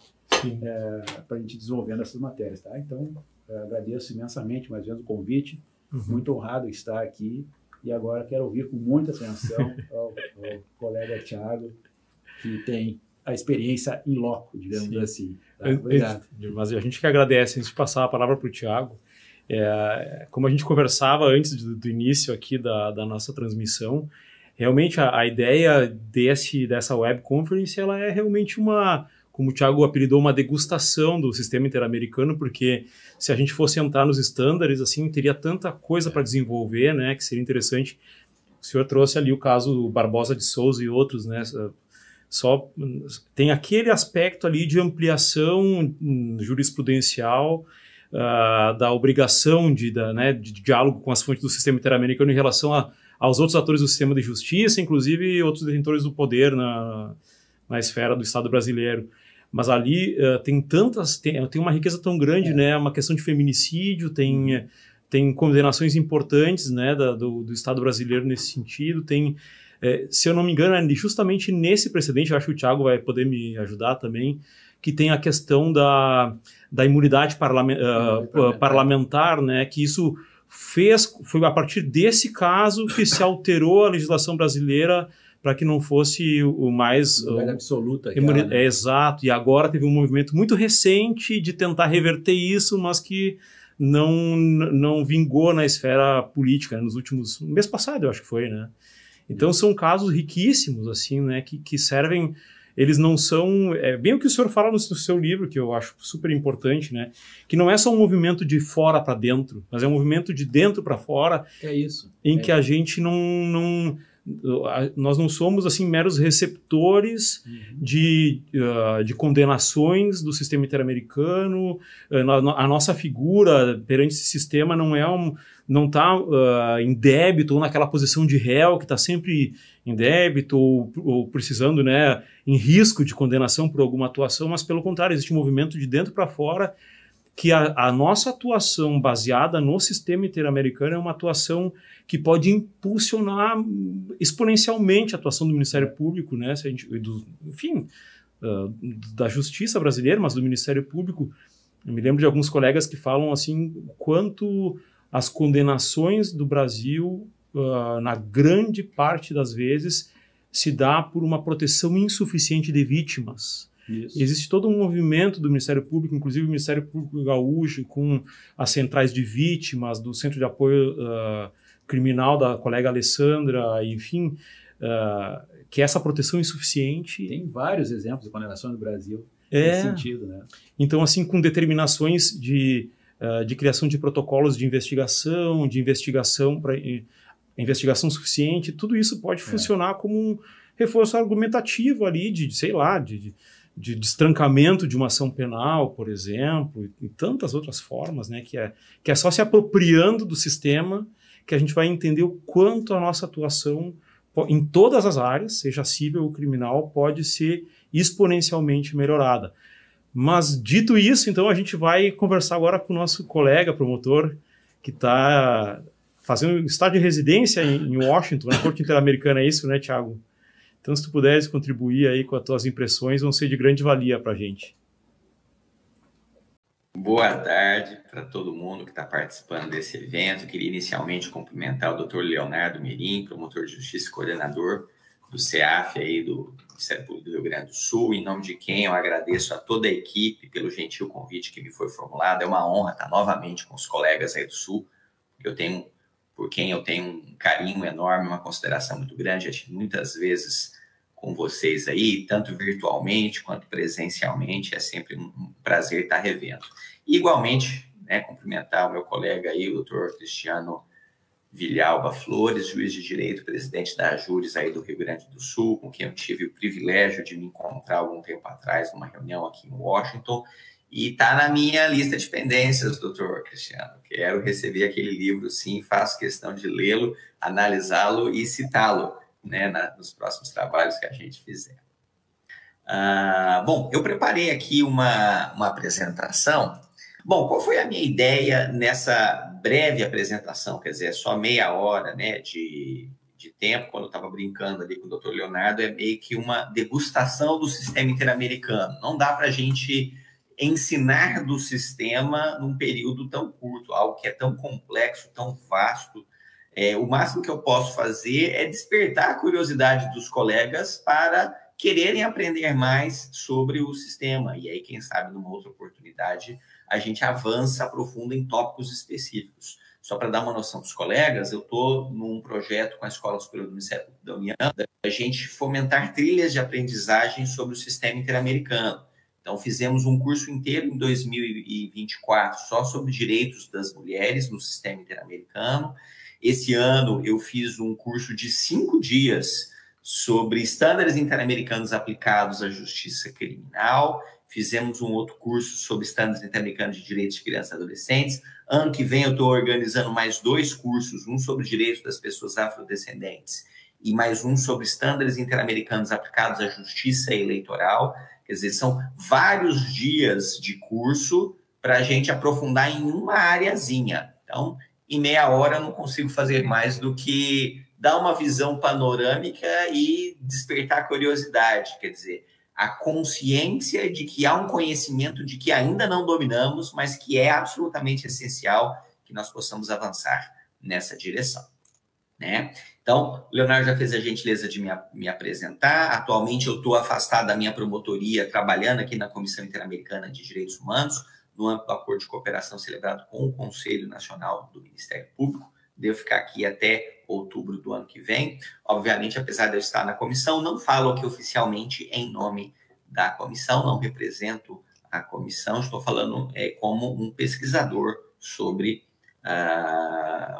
para a gente desenvolvendo essas matérias, tá? Então, agradeço imensamente mais vezes o convite, muito honrado estar aqui, e agora quero ouvir com muita atenção ao colega Thiago, que tem a experiência in loco, digamos assim. Tá? Obrigado. Mas a gente que agradece. Antes de passar a palavra para o Thiago, como a gente conversava antes do início aqui da nossa transmissão, realmente a ideia dessa web conference, ela é realmente como o Thiago apelidou, uma degustação do sistema interamericano, porque se a gente fosse entrar nos estándares, assim, teria tanta coisa para desenvolver, né, que seria interessante. O senhor trouxe ali o caso do Barbosa de Souza e outros, né, só tem aquele aspecto ali de ampliação jurisprudencial, da obrigação de diálogo com as fontes do sistema interamericano em relação aos outros atores do sistema de justiça, inclusive outros detentores do poder na esfera do Estado brasileiro. Mas ali tem uma riqueza tão grande, né? Uma questão de feminicídio, tem condenações importantes, né, do Estado brasileiro nesse sentido. Se eu não me engano, justamente nesse precedente, eu acho que o Thiago vai poder me ajudar também, que tem a questão da imunidade parlamentar, né, que isso foi a partir desse caso que se alterou a legislação brasileira para que não fosse o mais... absoluta. Exato, e agora teve um movimento muito recente de tentar reverter isso, mas que não vingou na esfera política, né, no mês passado, eu acho que foi, né? Então são casos riquíssimos, assim, né, que servem eles não são... É bem o que o senhor fala no seu livro, que eu acho super importante, né? Que não é só um movimento de fora para dentro, mas é um movimento de dentro para fora. É isso. Em que a gente nós não somos assim meros receptores de condenações do sistema interamericano. A nossa figura perante esse sistema não está em débito ou naquela posição de réu que está sempre em débito ou precisando, né, em risco de condenação por alguma atuação, mas pelo contrário, existe um movimento de dentro para fora, que a nossa atuação baseada no sistema interamericano é uma atuação que pode impulsionar exponencialmente a atuação do Ministério Público, né? Enfim, da Justiça brasileira, mas do Ministério Público. Eu me lembro de alguns colegas que falam assim, o quanto as condenações do Brasil, na grande parte das vezes, se dá por uma proteção insuficiente de vítimas. Isso. Existe todo um movimento do Ministério Público, inclusive o Ministério Público Gaúcho, com as centrais de vítimas, do Centro de Apoio Criminal da colega Alessandra, enfim, que essa proteção insuficiente... Tem vários exemplos de condenação no Brasil nesse sentido, né? Então, assim, com determinações de criação de protocolos de investigação para investigação suficiente, tudo isso pode funcionar como um reforço argumentativo ali de destrancamento de uma ação penal, por exemplo, e tantas outras formas, né, que é só se apropriando do sistema que a gente vai entender o quanto a nossa atuação em todas as áreas, seja civil ou criminal, pode ser exponencialmente melhorada. Mas, dito isso, então, a gente vai conversar agora com o nosso colega promotor, que está fazendo estágio de residência em Washington, na Corte Interamericana, é isso, né, Thiago? Então, se tu puderes contribuir aí com as tuas impressões, vão ser de grande valia para a gente. Boa tarde para todo mundo que está participando desse evento. Eu queria inicialmente cumprimentar o Dr. Leonardo Mirim, promotor de justiça e coordenador do CEAF aí do Ministério Público do Rio Grande do Sul, em nome de quem eu agradeço a toda a equipe pelo gentil convite que me foi formulado. É uma honra estar novamente com os colegas aí do Sul, por quem eu tenho um carinho enorme, uma consideração muito grande. Já tive muitas vezes com vocês aí, tanto virtualmente quanto presencialmente. É sempre um prazer estar revendo. E, igualmente, né, cumprimentar o meu colega aí, o doutor Cristiano Villalba Flores, juiz de direito, presidente da Júris aí do Rio Grande do Sul, com quem eu tive o privilégio de me encontrar algum tempo atrás numa reunião aqui em Washington. E está na minha lista de pendências, doutor Cristiano. Quero receber aquele livro, sim, faço questão de lê-lo, analisá-lo e citá-lo, né, nos próximos trabalhos que a gente fizer. Bom, eu preparei aqui uma apresentação. Bom, qual foi a minha ideia nessa breve apresentação? Quer dizer, é só meia hora, né, de tempo. Quando eu estava brincando ali com o doutor Leonardo, é meio que uma degustação do sistema interamericano. Não dá para a gente ensinar do sistema num período tão curto, algo que é tão complexo, tão vasto. O máximo que eu posso fazer é despertar a curiosidade dos colegas para quererem aprender mais sobre o sistema. E aí, quem sabe, numa outra oportunidade, a gente avança, aprofunda em tópicos específicos. Só para dar uma noção dos colegas, eu estou num projeto com a Escola Superior do Ministério Público da União, a gente fomentar trilhas de aprendizagem sobre o sistema interamericano. Então, fizemos um curso inteiro em 2024 só sobre direitos das mulheres no sistema interamericano. Esse ano, eu fiz um curso de 5 dias sobre estándares interamericanos aplicados à justiça criminal. Fizemos um outro curso sobre estándares interamericanos de direitos de crianças e adolescentes. Ano que vem, eu estou organizando mais 2 cursos, um sobre direitos das pessoas afrodescendentes e mais um sobre estándares interamericanos aplicados à justiça eleitoral. Quer dizer, são vários dias de curso para a gente aprofundar em uma areazinha. Então, em meia hora, eu não consigo fazer mais do que dar uma visão panorâmica e despertar a curiosidade. Quer dizer, a consciência de que há um conhecimento de que ainda não dominamos, mas que é absolutamente essencial que nós possamos avançar nessa direção, né? Então, o Leonardo já fez a gentileza de me apresentar. Atualmente, eu estou afastado da minha promotoria, trabalhando aqui na Comissão Interamericana de Direitos Humanos, no âmbito do acordo de cooperação celebrado com o Conselho Nacional do Ministério Público. Devo ficar aqui até outubro do ano que vem. Obviamente, apesar de eu estar na comissão, não falo aqui oficialmente em nome da comissão, não represento a comissão, estou falando como um pesquisador sobre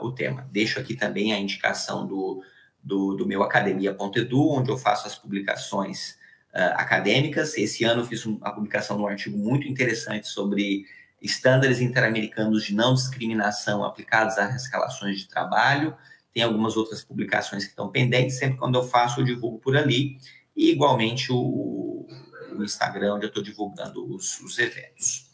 o tema. Deixo aqui também a indicação do meu academia.edu, onde eu faço as publicações acadêmicas. Esse ano eu fiz uma publicação de um artigo muito interessante sobre estándares interamericanos de não discriminação aplicados às relações de trabalho. Tem algumas outras publicações que estão pendentes, sempre quando eu faço eu divulgo por ali, e igualmente o Instagram, onde eu estou divulgando os eventos.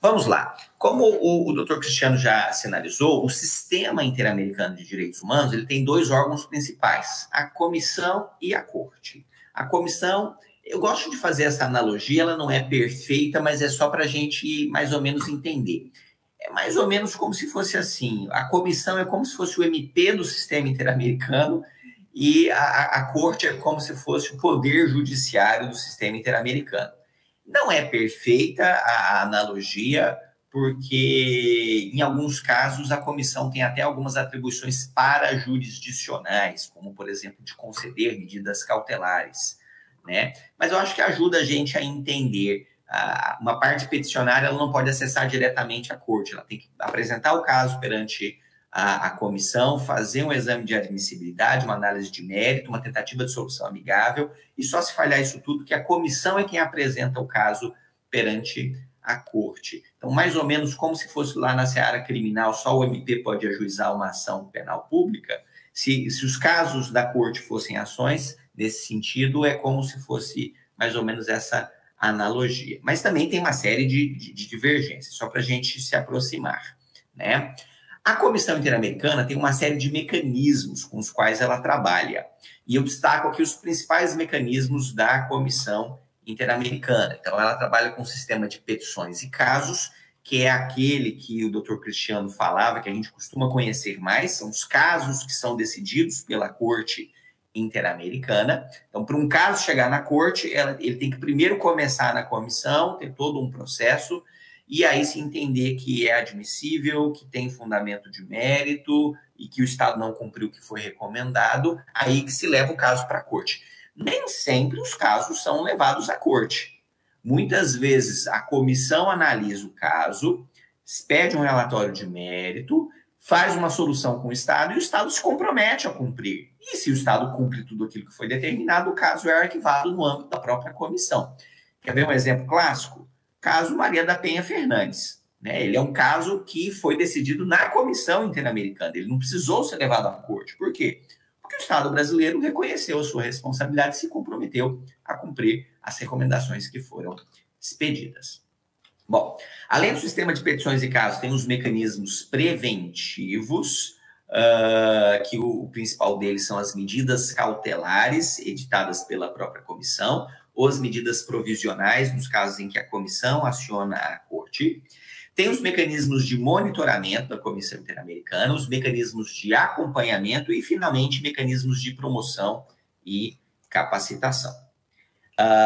Vamos lá. Como o Dr. Cristiano já sinalizou, o Sistema Interamericano de Direitos Humanos ele tem dois órgãos principais, a Comissão e a Corte. A Comissão, eu gosto de fazer essa analogia, ela não é perfeita, mas é só para a gente mais ou menos entender. É mais ou menos como se fosse assim, a Comissão é como se fosse o MP do Sistema Interamericano e a Corte é como se fosse o Poder Judiciário do Sistema Interamericano. Não é perfeita a analogia, porque em alguns casos a comissão tem até algumas atribuições parajurisdicionais, como, por exemplo, de conceder medidas cautelares, né? Mas eu acho que ajuda a gente a entender. Uma parte peticionária ela não pode acessar diretamente a corte, ela tem que apresentar o caso perante a comissão, fazer um exame de admissibilidade, uma análise de mérito, uma tentativa de solução amigável, e só se falhar isso tudo que a comissão é quem apresenta o caso perante a corte. Então, mais ou menos como se fosse lá na seara criminal, só o MP pode ajuizar uma ação penal pública. Se os casos da corte fossem ações, nesse sentido, é como se fosse mais ou menos essa analogia. Mas também tem uma série de divergências, só para a gente se aproximar, né? A Comissão Interamericana tem uma série de mecanismos com os quais ela trabalha. E eu destaco aqui os principais mecanismos da Comissão Interamericana. Então, ela trabalha com um sistema de petições e casos, que é aquele que o Dr. Cristiano falava, que a gente costuma conhecer mais, são os casos que são decididos pela Corte Interamericana. Então, para um caso chegar na Corte, ele tem que primeiro começar na comissão, ter todo um processo, e aí se entender que é admissível, que tem fundamento de mérito e que o Estado não cumpriu o que foi recomendado, aí que se leva o caso para a corte. Nem sempre os casos são levados à corte. Muitas vezes a comissão analisa o caso, pede um relatório de mérito, faz uma solução com o Estado e o Estado se compromete a cumprir. E se o Estado cumpre tudo aquilo que foi determinado, o caso é arquivado no âmbito da própria comissão. Quer ver um exemplo clássico? Caso Maria da Penha Fernandes, né? Ele é um caso que foi decidido na Comissão Interamericana, ele não precisou ser levado à corte. Por quê? Porque o Estado brasileiro reconheceu a sua responsabilidade e se comprometeu a cumprir as recomendações que foram expedidas. Bom, além do sistema de petições e casos, tem os mecanismos preventivos, que o principal deles são as medidas cautelares editadas pela própria comissão, ou as medidas provisionais, nos casos em que a comissão aciona a corte. Tem os mecanismos de monitoramento da Comissão Interamericana, os mecanismos de acompanhamento e, finalmente, mecanismos de promoção e capacitação.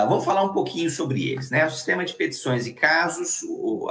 Vamos falar um pouquinho sobre eles, né? O sistema de petições e casos,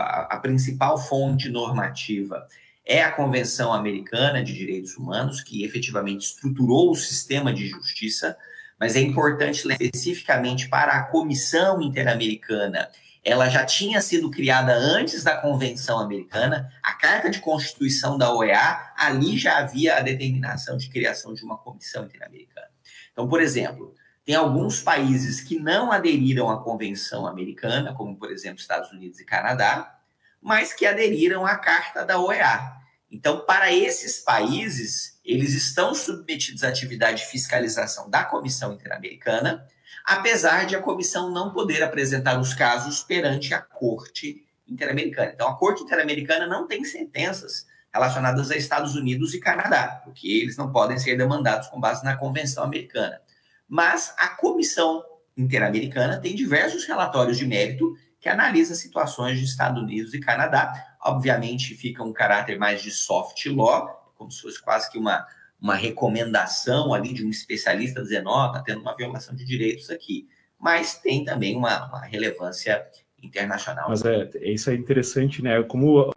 a principal fonte normativa é a Convenção Americana de Direitos Humanos, que efetivamente estruturou o sistema de justiça, mas é importante lembrar especificamente para a Comissão Interamericana. Ela já tinha sido criada antes da Convenção Americana, a Carta de Constituição da OEA, ali já havia a determinação de criação de uma Comissão Interamericana. Então, por exemplo, tem alguns países que não aderiram à Convenção Americana, como, por exemplo, Estados Unidos e Canadá, mas que aderiram à Carta da OEA. Então, para esses países, eles estão submetidos à atividade de fiscalização da Comissão Interamericana, apesar de a comissão não poder apresentar os casos perante a Corte Interamericana. Então, a Corte Interamericana não tem sentenças relacionadas a Estados Unidos e Canadá, porque eles não podem ser demandados com base na Convenção Americana. Mas a Comissão Interamericana tem diversos relatórios de mérito que analisa situações de Estados Unidos e Canadá. Obviamente, fica um caráter mais de soft law, como se fosse quase que uma recomendação ali de um especialista dizendo, está tendo uma violação de direitos aqui. Mas tem também uma relevância internacional. Mas isso é interessante, né? Como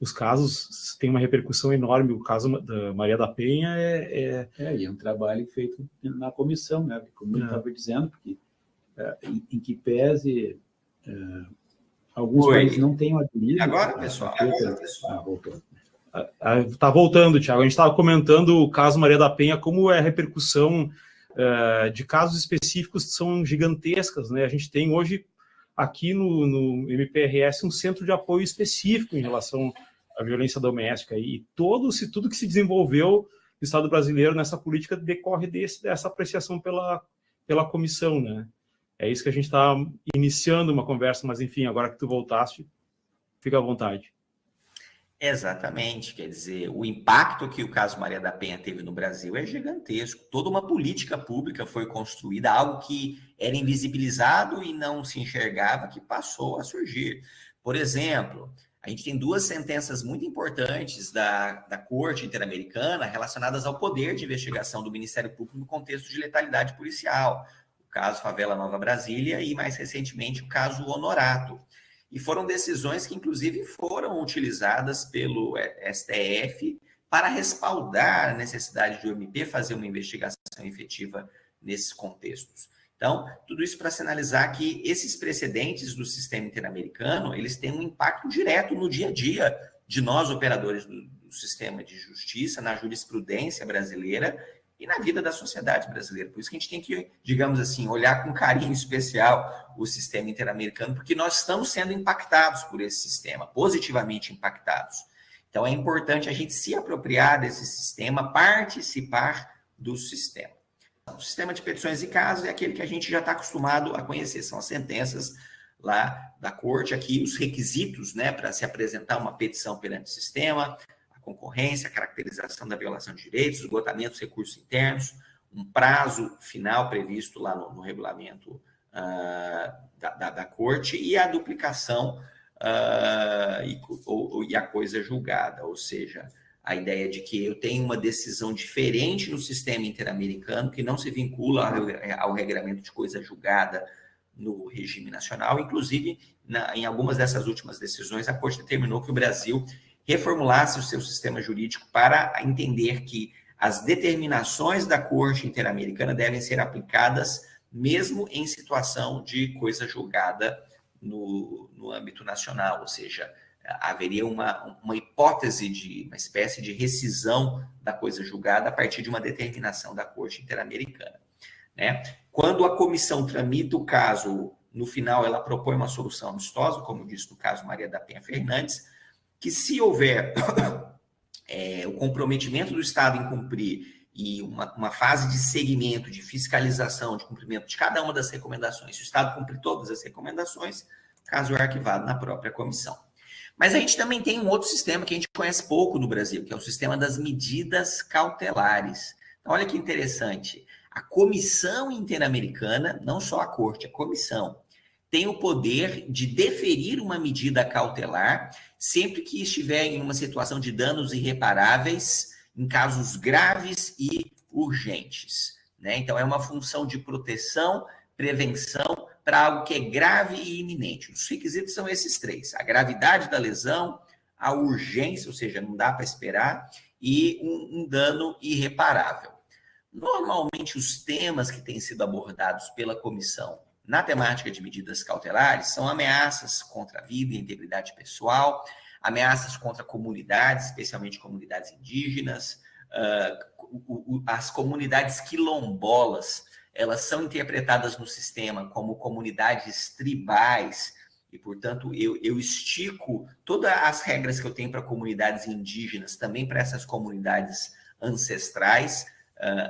os casos têm uma repercussão enorme. O caso da Maria da Penha e é um trabalho feito na comissão, né? Como eu estava dizendo, porque em que pese alguns países não têm aderido. Agora, pessoal. Voltou. Tá voltando, Thiago. A gente estava comentando o caso Maria da Penha, como a repercussão de casos específicos são gigantescas, né? A gente tem hoje aqui no MPRS um centro de apoio específico em relação à violência doméstica, e tudo que se desenvolveu no Estado brasileiro nessa política decorre dessa apreciação pela comissão, né? É isso que a gente está iniciando uma conversa, mas enfim, agora que tu voltaste, fica à vontade. Exatamente, quer dizer, o impacto que o caso Maria da Penha teve no Brasil é gigantesco. Toda uma política pública foi construída, algo que era invisibilizado e não se enxergava, que passou a surgir. Por exemplo, a gente tem 2 sentenças muito importantes da Corte Interamericana relacionadas ao poder de investigação do Ministério Público no contexto de letalidade policial. O caso Favela Nova Brasília e, mais recentemente, o caso Honorato. E foram decisões que, inclusive, foram utilizadas pelo STF para respaldar a necessidade de o MP fazer uma investigação efetiva nesses contextos. Então, tudo isso para sinalizar que esses precedentes do sistema interamericano, eles têm um impacto direto no dia a dia de nós, operadores do sistema de justiça, na jurisprudência brasileira e na vida da sociedade brasileira. Por isso que a gente tem que, digamos assim, olhar com carinho especial o sistema interamericano, porque nós estamos sendo impactados por esse sistema, positivamente impactados. Então, é importante a gente se apropriar desse sistema, participar do sistema. O sistema de petições e casos é aquele que a gente já está acostumado a conhecer, são as sentenças lá da corte, aqui os requisitos, né, para se apresentar uma petição perante o sistema, concorrência, caracterização da violação de direitos, esgotamento dos recursos internos, um prazo final previsto lá no regulamento da corte e a duplicação e a coisa julgada, ou seja, a ideia de que eu tenho uma decisão diferente no sistema interamericano que não se vincula ao regramento de coisa julgada no regime nacional. Inclusive, em algumas dessas últimas decisões, a corte determinou que o Brasil reformulasse o seu sistema jurídico para entender que as determinações da Corte Interamericana devem ser aplicadas mesmo em situação de coisa julgada no âmbito nacional, ou seja, haveria uma hipótese de uma espécie de rescisão da coisa julgada a partir de uma determinação da Corte Interamericana, né? Quando a comissão tramita o caso, no final ela propõe uma solução amistosa, como disse no caso Maria da Penha Fernandes, que se houver o comprometimento do Estado em cumprir e uma fase de segmento, de fiscalização, de cumprimento de cada uma das recomendações, se o Estado cumprir todas as recomendações, o caso é arquivado na própria comissão. Mas a gente também tem um outro sistema que a gente conhece pouco no Brasil, que é o sistema das medidas cautelares. Então, olha que interessante, a Comissão Interamericana, não só a Corte, a Comissão, tem o poder de deferir uma medida cautelar sempre que estiver em uma situação de danos irreparáveis, em casos graves e urgentes, né? Então, é uma função de proteção, prevenção para algo que é grave e iminente. Os requisitos são esses 3: a gravidade da lesão, a urgência, ou seja, não dá para esperar, e um dano irreparável. Normalmente, os temas que têm sido abordados pela comissão na temática de medidas cautelares são ameaças contra a vida e a integridade pessoal, ameaças contra comunidades, especialmente comunidades indígenas, as comunidades quilombolas, elas são interpretadas no sistema como comunidades tribais e, portanto, eu estico todas as regras que eu tenho para comunidades indígenas também para essas comunidades ancestrais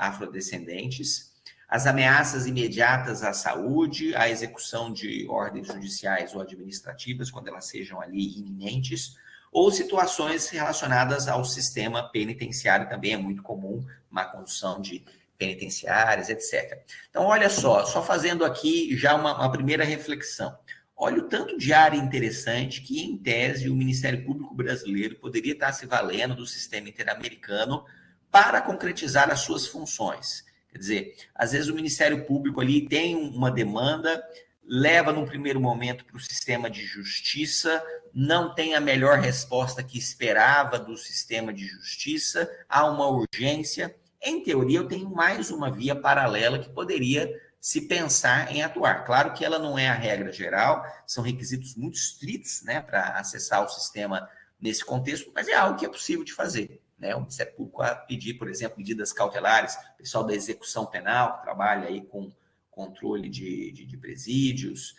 afrodescendentes. As ameaças imediatas à saúde, à execução de ordens judiciais ou administrativas, quando elas sejam ali iminentes, ou situações relacionadas ao sistema penitenciário, também é muito comum, má condução de penitenciárias, etc. Então, olha só fazendo aqui já uma primeira reflexão. Olha o tanto de área interessante que, em tese, o Ministério Público brasileiro poderia estar se valendo do sistema interamericano para concretizar as suas funções. Quer dizer, às vezes o Ministério Público ali tem uma demanda leva num primeiro momento para o sistema de justiça, não tem a melhor resposta que esperava do sistema de justiça, há uma urgência. Em teoria, eu tenho mais uma via paralela que poderia se pensar em atuar. Claro que ela não é a regra geral, são requisitos muito estritos, né, para acessar o sistema nesse contexto, mas é algo que é possível de fazer, né? O Ministério Público a pedir, por exemplo, medidas cautelares, o pessoal da execução penal, que trabalha aí com controle de presídios,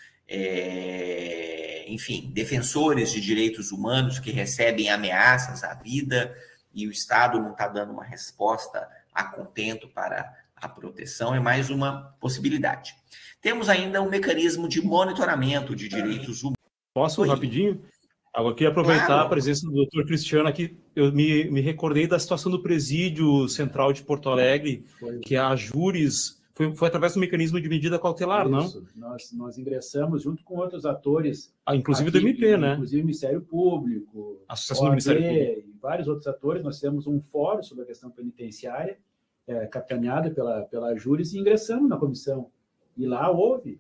enfim, defensores de direitos humanos que recebem ameaças à vida e o Estado não está dando uma resposta a contento para a proteção, é mais uma possibilidade. Temos ainda um mecanismo de monitoramento de direitos humanos. Posso, rapidinho? Agora, eu queria aproveitar a presença do Dr. Cristiano aqui. Eu me recordei da situação do Presídio Central de Porto Alegre, que a Júris foi através do mecanismo de medida cautelar, isso, não? Nós ingressamos junto com outros atores. Inclusive aqui, do MP, né? Inclusive o Ministério Público, Associação do Ministério Público. E vários outros atores. Nós fizemos um fórum sobre a questão penitenciária, capitaneada pela Júris, e ingressamos na comissão. E lá houve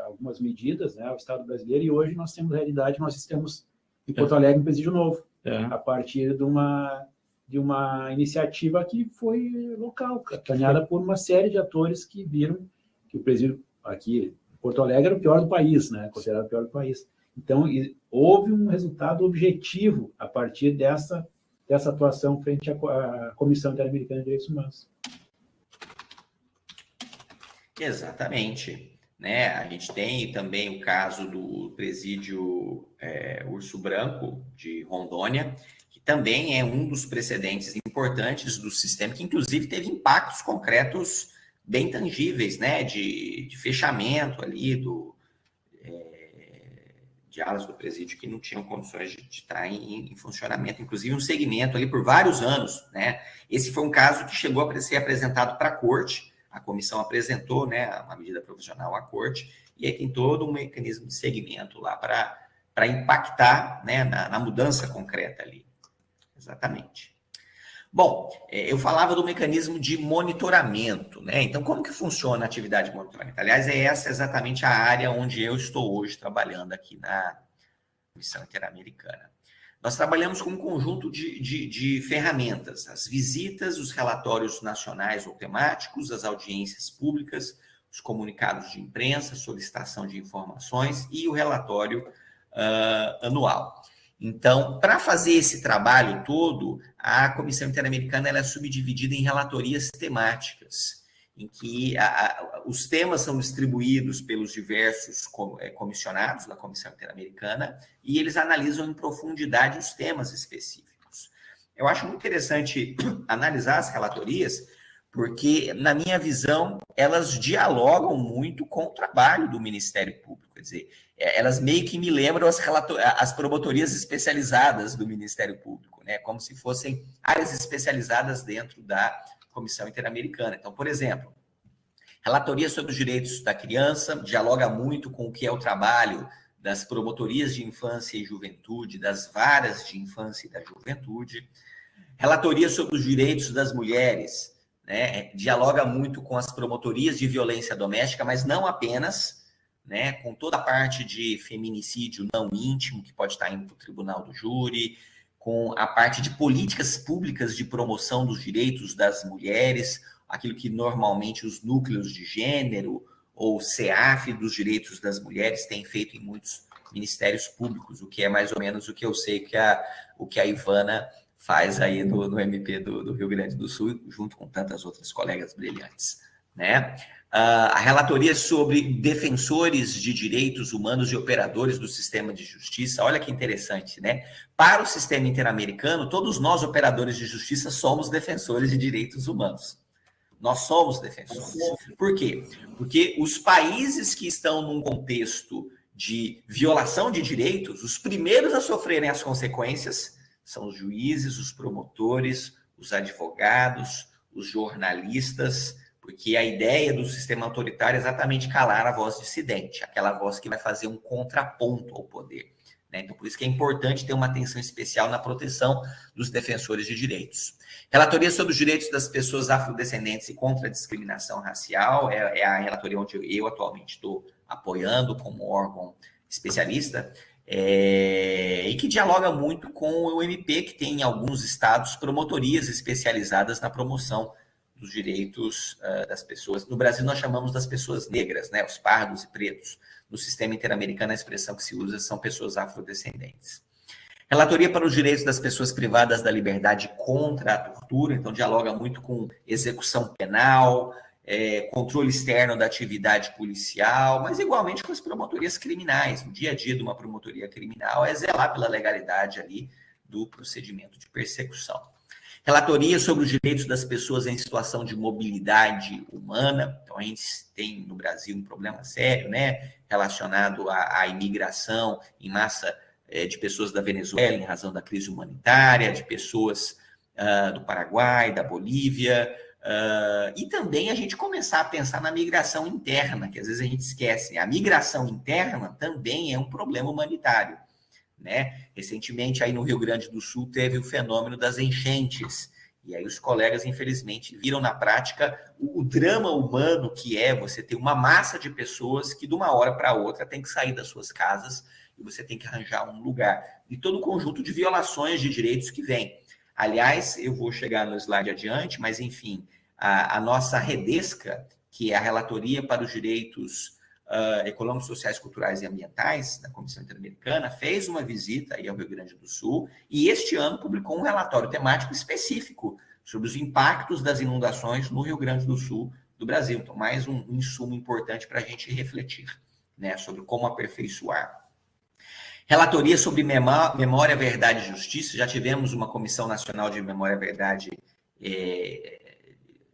algumas medidas, né, ao Estado brasileiro, e hoje nós temos a realidade, nós temos em Porto Alegre um presídio novo, a partir de uma iniciativa que foi local, capitaneada por uma série de atores que viram que o presídio aqui em Porto Alegre era o pior do país, né, considerado o pior do país. Então, houve um resultado objetivo a partir dessa atuação frente à Comissão Interamericana de Direitos Humanos. Exatamente, né? A gente tem também o caso do presídio Urso Branco de Rondônia, que também é um dos precedentes importantes do sistema, que inclusive teve impactos concretos bem tangíveis, né? De fechamento ali de alas do presídio que não tinham condições de estar em funcionamento, inclusive um segmento ali por vários anos, né? Esse foi um caso que chegou a ser apresentado para a corte. A comissão apresentou, né, uma medida provisional à corte, e aí tem todo um mecanismo de segmento lá para impactar, né, na mudança concreta ali. Exatamente. Bom, eu falava do mecanismo de monitoramento, né? Então, como que funciona a atividade de monitoramento? Aliás, essa exatamente a área onde eu estou hoje trabalhando aqui na Comissão Interamericana. Nós trabalhamos com um conjunto de ferramentas, as visitas, os relatórios nacionais ou temáticos, as audiências públicas, os comunicados de imprensa, solicitação de informações e o relatório anual. Então, para fazer esse trabalho todo, a Comissão Interamericana ela é subdividida em relatorias temáticas, em que os temas são distribuídos pelos diversos comissionados da Comissão Interamericana e eles analisam em profundidade os temas específicos. Eu acho muito interessante analisar as relatorias, porque, na minha visão, elas dialogam muito com o trabalho do Ministério Público. Quer dizer, elas meio que me lembram as promotorias especializadas do Ministério Público, né? Como se fossem áreas especializadas dentro da Comissão Interamericana. Então, por exemplo, relatoria sobre os direitos da criança dialoga muito com o que é o trabalho das promotorias de infância e juventude, das varas de infância e da juventude. Relatoria sobre os direitos das mulheres, né, dialoga muito com as promotorias de violência doméstica, mas não apenas, né, com toda a parte de feminicídio não íntimo, que pode estar indo para o tribunal do júri, com a parte de políticas públicas de promoção dos direitos das mulheres, aquilo que normalmente os núcleos de gênero ou CEAF dos direitos das mulheres têm feito em muitos ministérios públicos, o que é mais ou menos o que eu sei que a Ivana faz aí no MP do Rio Grande do Sul, junto com tantas outras colegas brilhantes, né? A relatoria sobre defensores de direitos humanos e operadores do sistema de justiça, olha que interessante, né? Para o sistema interamericano, todos nós, operadores de justiça, somos defensores de direitos humanos. Nós somos defensores. Por quê? Porque os países que estão num contexto de violação de direitos, os primeiros a sofrerem as consequências são os juízes, os promotores, os advogados, os jornalistas, porque a ideia do sistema autoritário é exatamente calar a voz dissidente, aquela voz que vai fazer um contraponto ao poder, né? Então, por isso que é importante ter uma atenção especial na proteção dos defensores de direitos. Relatoria sobre os direitos das pessoas afrodescendentes e contra a discriminação racial é a relatoria onde eu atualmente estou apoiando como órgão especialista, e que dialoga muito com o MP, que tem em alguns estados promotorias especializadas na promoção dos direitos das pessoas. No Brasil, nós chamamos das pessoas negras, né, os pardos e pretos. No sistema interamericano, a expressão que se usa são pessoas afrodescendentes. Relatoria para os direitos das pessoas privadas da liberdade contra a tortura, então dialoga muito com execução penal, controle externo da atividade policial, mas igualmente com as promotorias criminais. No dia a dia de uma promotoria criminal é zelar pela legalidade ali do procedimento de persecução. Relatoria sobre os direitos das pessoas em situação de mobilidade humana. Então, a gente tem no Brasil um problema sério, né, relacionado à imigração em massa de pessoas da Venezuela em razão da crise humanitária, de pessoas do Paraguai, da Bolívia, e também a gente começar a pensar na migração interna, que às vezes a gente esquece. A migração interna também é um problema humanitário, né? Recentemente, aí no Rio Grande do Sul, teve o fenômeno das enchentes, e aí os colegas, infelizmente, viram na prática o drama humano que é você ter uma massa de pessoas que, de uma hora para outra, tem que sair das suas casas e você tem que arranjar um lugar. E todo o conjunto de violações de direitos que vem. Aliás, eu vou chegar no slide adiante, mas, enfim, a nossa REDESCA, que é a Relatoria para os Direitos Econômicos, Sociais, Culturais e Ambientais, da Comissão Interamericana, fez uma visita aí ao Rio Grande do Sul e este ano publicou um relatório temático específico sobre os impactos das inundações no Rio Grande do Sul do Brasil. Então, mais um insumo importante para a gente refletir, né, sobre como aperfeiçoar. Relatoria sobre Memória, Verdade e Justiça. Já tivemos uma Comissão Nacional de Memória, Verdade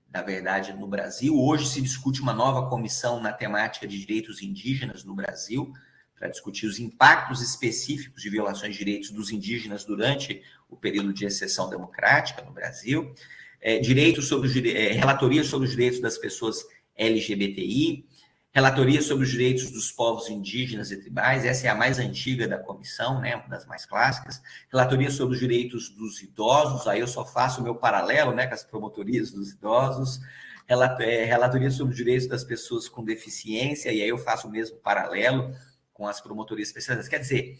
da Verdade no Brasil. Hoje se discute uma nova comissão na temática de direitos indígenas no Brasil, para discutir os impactos específicos de violações de direitos dos indígenas durante o período de exceção democrática no Brasil. Relatoria sobre os direitos das pessoas LGBTI, relatoria sobre os direitos dos povos indígenas e tribais, essa é a mais antiga da comissão, né, uma das mais clássicas. Relatoria sobre os direitos dos idosos, aí eu só faço o meu paralelo, né, com as promotorias dos idosos. Relatoria sobre os direitos das pessoas com deficiência, e aí eu faço o mesmo paralelo com as promotorias especializadas. Quer dizer,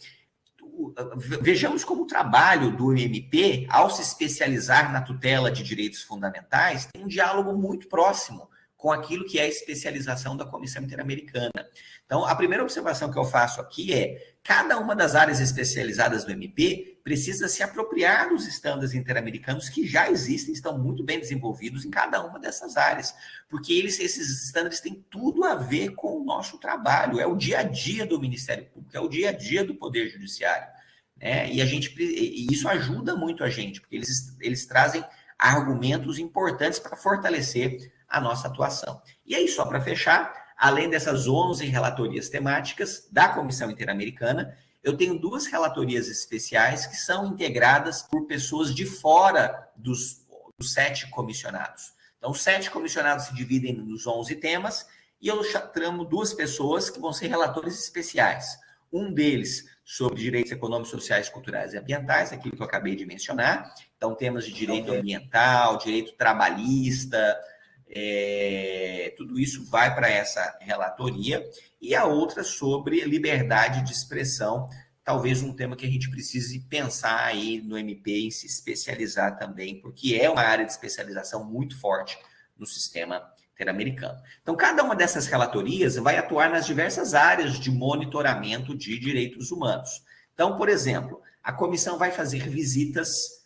vejamos como o trabalho do MP, ao se especializar na tutela de direitos fundamentais, tem um diálogo muito próximo com aquilo que é a especialização da Comissão Interamericana. Então, a primeira observação que eu faço aqui é: cada uma das áreas especializadas do MP precisa se apropriar dos estándares interamericanos que já existem, estão muito bem desenvolvidos em cada uma dessas áreas, porque esses estándares têm tudo a ver com o nosso trabalho, é o dia a dia do Ministério Público, é o dia a dia do Poder Judiciário, né? E isso ajuda muito a gente, porque eles trazem argumentos importantes para fortalecer a nossa atuação. E aí, só para fechar, além dessas 11 relatorias temáticas da Comissão Interamericana, eu tenho 2 relatorias especiais que são integradas por pessoas de fora dos 7 comissionados. Então, os 7 comissionados se dividem nos 11 temas e eu tramo 2 pessoas que vão ser relatores especiais. Um deles sobre direitos econômicos, sociais, culturais e ambientais, aquilo que eu acabei de mencionar. Então, temas de direito ambiental, direito trabalhista, tudo isso vai para essa relatoria. E a outra sobre liberdade de expressão, talvez um tema que a gente precise pensar aí no MP em se especializar também, porque é uma área de especialização muito forte no sistema interamericano. Então, cada uma dessas relatorias vai atuar nas diversas áreas de monitoramento de direitos humanos. Então, por exemplo, a comissão vai fazer visitas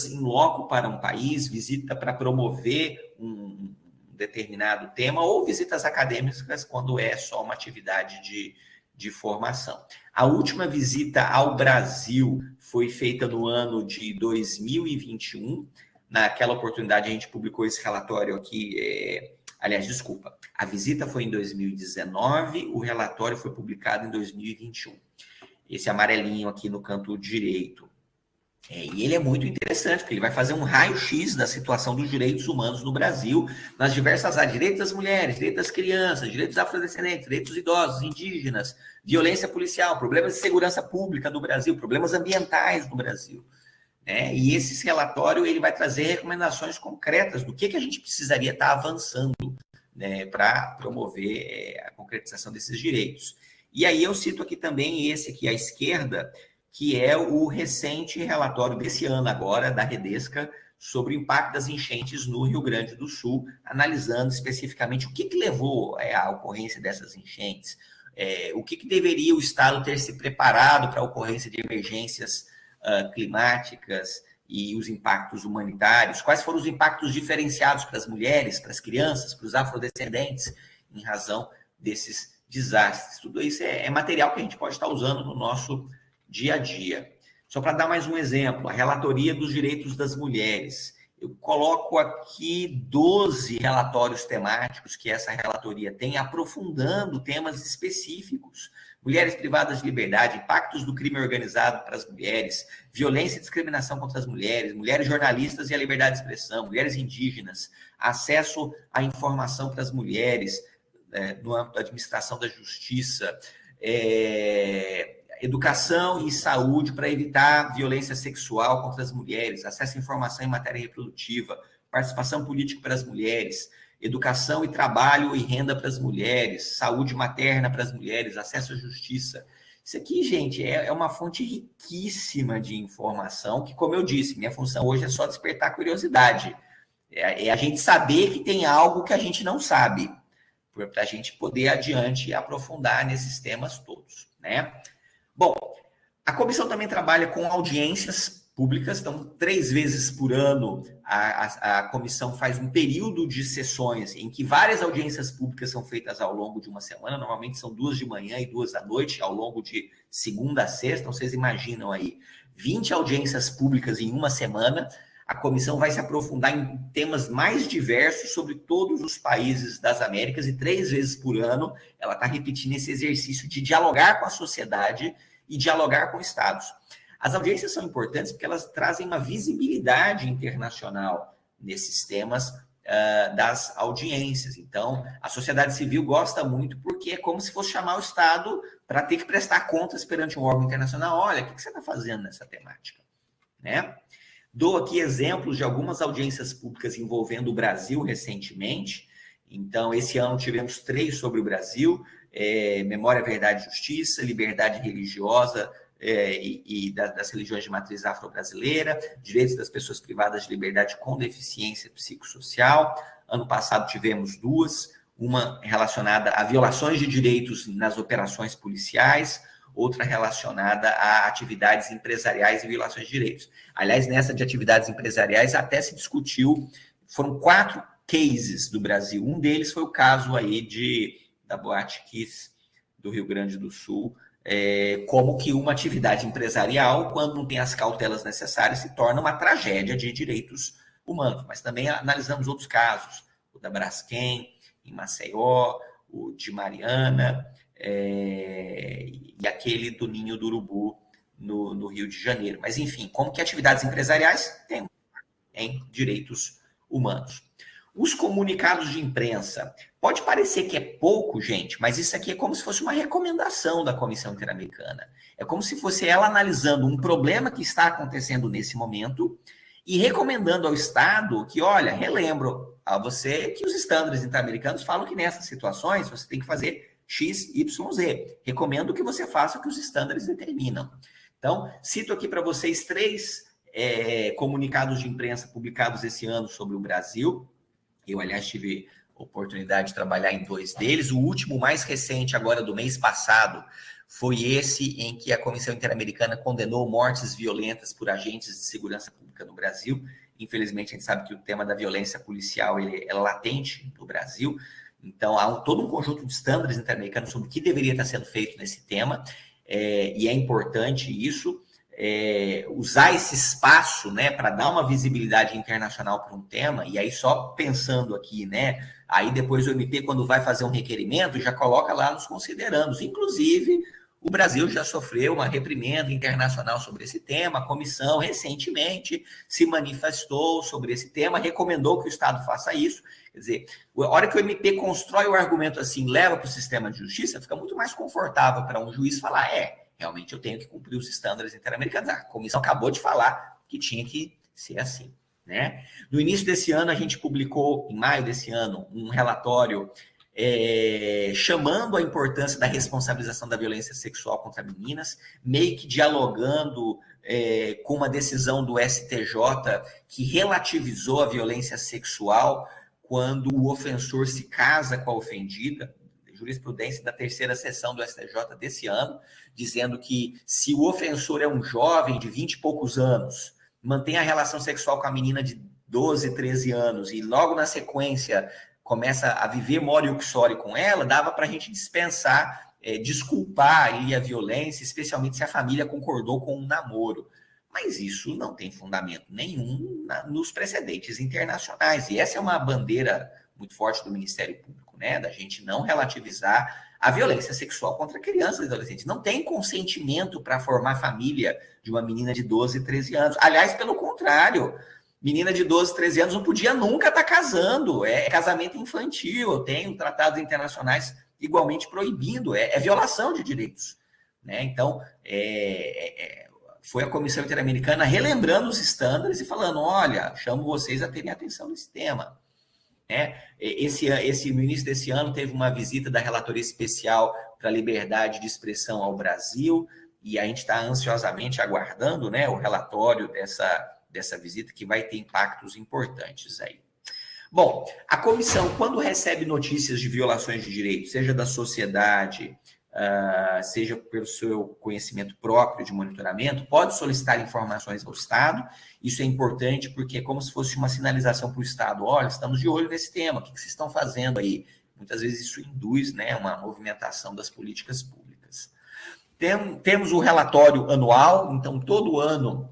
em loco para um país, visita para promover um determinado tema, ou visitas acadêmicas quando é só uma atividade de formação. A última visita ao Brasil foi feita no ano de 2021. Naquela oportunidade, a gente publicou esse relatório aqui. Aliás, desculpa, a visita foi em 2019, o relatório foi publicado em 2021. Esse amarelinho aqui no canto direito. E ele é muito interessante, porque ele vai fazer um raio-x da situação dos direitos humanos no Brasil, nas diversas áreas: direitos das mulheres, direitos das crianças, direitos afrodescendentes, direitos dos idosos, indígenas, violência policial, problemas de segurança pública no Brasil, problemas ambientais no Brasil. E esse relatório ele vai trazer recomendações concretas do que a gente precisaria estar avançando, né, para promover a concretização desses direitos. E aí eu cito aqui também esse aqui à esquerda, que é o recente relatório desse ano agora, da Redesca, sobre o impacto das enchentes no Rio Grande do Sul, analisando especificamente o que levou à ocorrência dessas enchentes, o que deveria o Estado ter se preparado para a ocorrência de emergências climáticas e os impactos humanitários, quais foram os impactos diferenciados para as mulheres, para as crianças, para os afrodescendentes, em razão desses desastres. Tudo isso é material que a gente pode estar usando no nosso dia a dia. Só para dar mais um exemplo, a Relatoria dos Direitos das Mulheres. Eu coloco aqui 12 relatórios temáticos que essa relatoria tem, aprofundando temas específicos. Mulheres privadas de liberdade, impactos do crime organizado para as mulheres, violência e discriminação contra as mulheres, mulheres jornalistas e a liberdade de expressão, mulheres indígenas, acesso à informação para as mulheres no âmbito da administração da justiça, educação e saúde para evitar violência sexual contra as mulheres, acesso à informação em matéria reprodutiva, participação política para as mulheres, educação e trabalho e renda para as mulheres, saúde materna para as mulheres, acesso à justiça. Isso aqui, gente, é uma fonte riquíssima de informação que, como eu disse, minha função hoje é só despertar curiosidade. É a gente saber que tem algo que a gente não sabe, para a gente poder adiante e aprofundar nesses temas todos, né? Bom, a comissão também trabalha com audiências públicas, então 3 vezes por ano a comissão faz um período de sessões em que várias audiências públicas são feitas ao longo de uma semana, normalmente são 2 de manhã e 2 da noite, ao longo de segunda a sexta, então vocês imaginam aí, 20 audiências públicas em uma semana. A comissão vai se aprofundar em temas mais diversos sobre todos os países das Américas e 3 vezes por ano ela está repetindo esse exercício de dialogar com a sociedade e dialogar com estados. As audiências são importantes porque elas trazem uma visibilidade internacional nesses temas das audiências. Então, a sociedade civil gosta muito porque é como se fosse chamar o Estado para ter que prestar contas perante um órgão internacional. Olha, o que você está fazendo nessa temática? Né? Dou aqui exemplos de algumas audiências públicas envolvendo o Brasil recentemente. Então, esse ano tivemos 3 sobre o Brasil, Memória, Verdade e Justiça, Liberdade Religiosa e das religiões de matriz afro-brasileira, Direitos das Pessoas Privadas de Liberdade com Deficiência Psicossocial. Ano passado tivemos 2, uma relacionada a violações de direitos nas operações policiais, outra relacionada a atividades empresariais e violações de direitos. Aliás, nessa de atividades empresariais até se discutiu, foram 4 cases do Brasil. Um deles foi o caso aí da Boate Kiss do Rio Grande do Sul, como que uma atividade empresarial, quando não tem as cautelas necessárias, se torna uma tragédia de direitos humanos. Mas também analisamos outros casos, o da Braskem, em Maceió, o de Mariana, e aquele do Ninho do Urubu, no Rio de Janeiro. Mas, enfim, como que atividades empresariais têm em direitos humanos. Os comunicados de imprensa, pode parecer que é pouco, gente, mas isso aqui é como se fosse uma recomendação da Comissão Interamericana. É como se fosse ela analisando um problema que está acontecendo nesse momento e recomendando ao Estado que, olha, relembro a você que os estándares interamericanos falam que nessas situações você tem que fazer X, Y, Z. Recomendo que você faça o que os estándares determinam. Então, cito aqui para vocês 3 comunicados de imprensa publicados esse ano sobre o Brasil. Eu, aliás, tive oportunidade de trabalhar em 2 deles. O último, mais recente, agora do mês passado, foi esse em que a Comissão Interamericana condenou mortes violentas por agentes de segurança pública no Brasil. Infelizmente, a gente sabe que o tema da violência policial ele é latente no Brasil. Então, há todo um conjunto de estándares interamericanos sobre o que deveria estar sendo feito nesse tema. E é importante isso. Usar esse espaço, né, para dar uma visibilidade internacional para um tema, e aí só pensando aqui, né, aí depois o MP, quando vai fazer um requerimento, já coloca lá nos considerandos. Inclusive, o Brasil já sofreu uma reprimenda internacional sobre esse tema, a comissão recentemente se manifestou sobre esse tema, recomendou que o Estado faça isso. Quer dizer, a hora que o MP constrói o argumento assim, leva para o sistema de justiça, fica muito mais confortável para um juiz falar, realmente eu tenho que cumprir os estándares interamericanos. A comissão acabou de falar que tinha que ser assim, né? No início desse ano, a gente publicou, em maio desse ano, um relatório chamando a importância da responsabilização da violência sexual contra meninas, meio que dialogando com uma decisão do STJ que relativizou a violência sexual quando o ofensor se casa com a ofendida, jurisprudência da terceira sessão do STJ desse ano, dizendo que se o ofensor é um jovem de 20 e poucos anos, mantém a relação sexual com a menina de 12, 13 anos e logo na sequência começa a viver mora e uxore com ela, dava para a gente dispensar, desculpar ali a violência, especialmente se a família concordou com um namoro. Mas isso não tem fundamento nenhum nos precedentes internacionais. E essa é uma bandeira muito forte do Ministério Público, né? Da gente não relativizar a violência sexual contra crianças e adolescentes. Não tem consentimento para formar família de uma menina de 12, 13 anos. Aliás, pelo contrário, menina de 12, 13 anos não podia nunca estar casando. É casamento infantil. Tem tratados internacionais igualmente proibindo. É violação de direitos, né? Então, foi a Comissão Interamericana relembrando os estándares e falando, olha, chamo vocês a terem atenção nesse tema. No início desse ano teve uma visita da Relatoria Especial para a Liberdade de Expressão ao Brasil e a gente está ansiosamente aguardando, né, o relatório dessa visita que vai ter impactos importantes aí. Bom, a comissão, quando recebe notícias de violações de direitos, seja da sociedade, seja pelo seu conhecimento próprio de monitoramento, pode solicitar informações ao Estado. Isso é importante porque é como se fosse uma sinalização para o Estado. Olha, estamos de olho nesse tema, o que vocês estão fazendo aí? Muitas vezes isso induz, né, uma movimentação das políticas públicas. Temos o relatório anual, então todo ano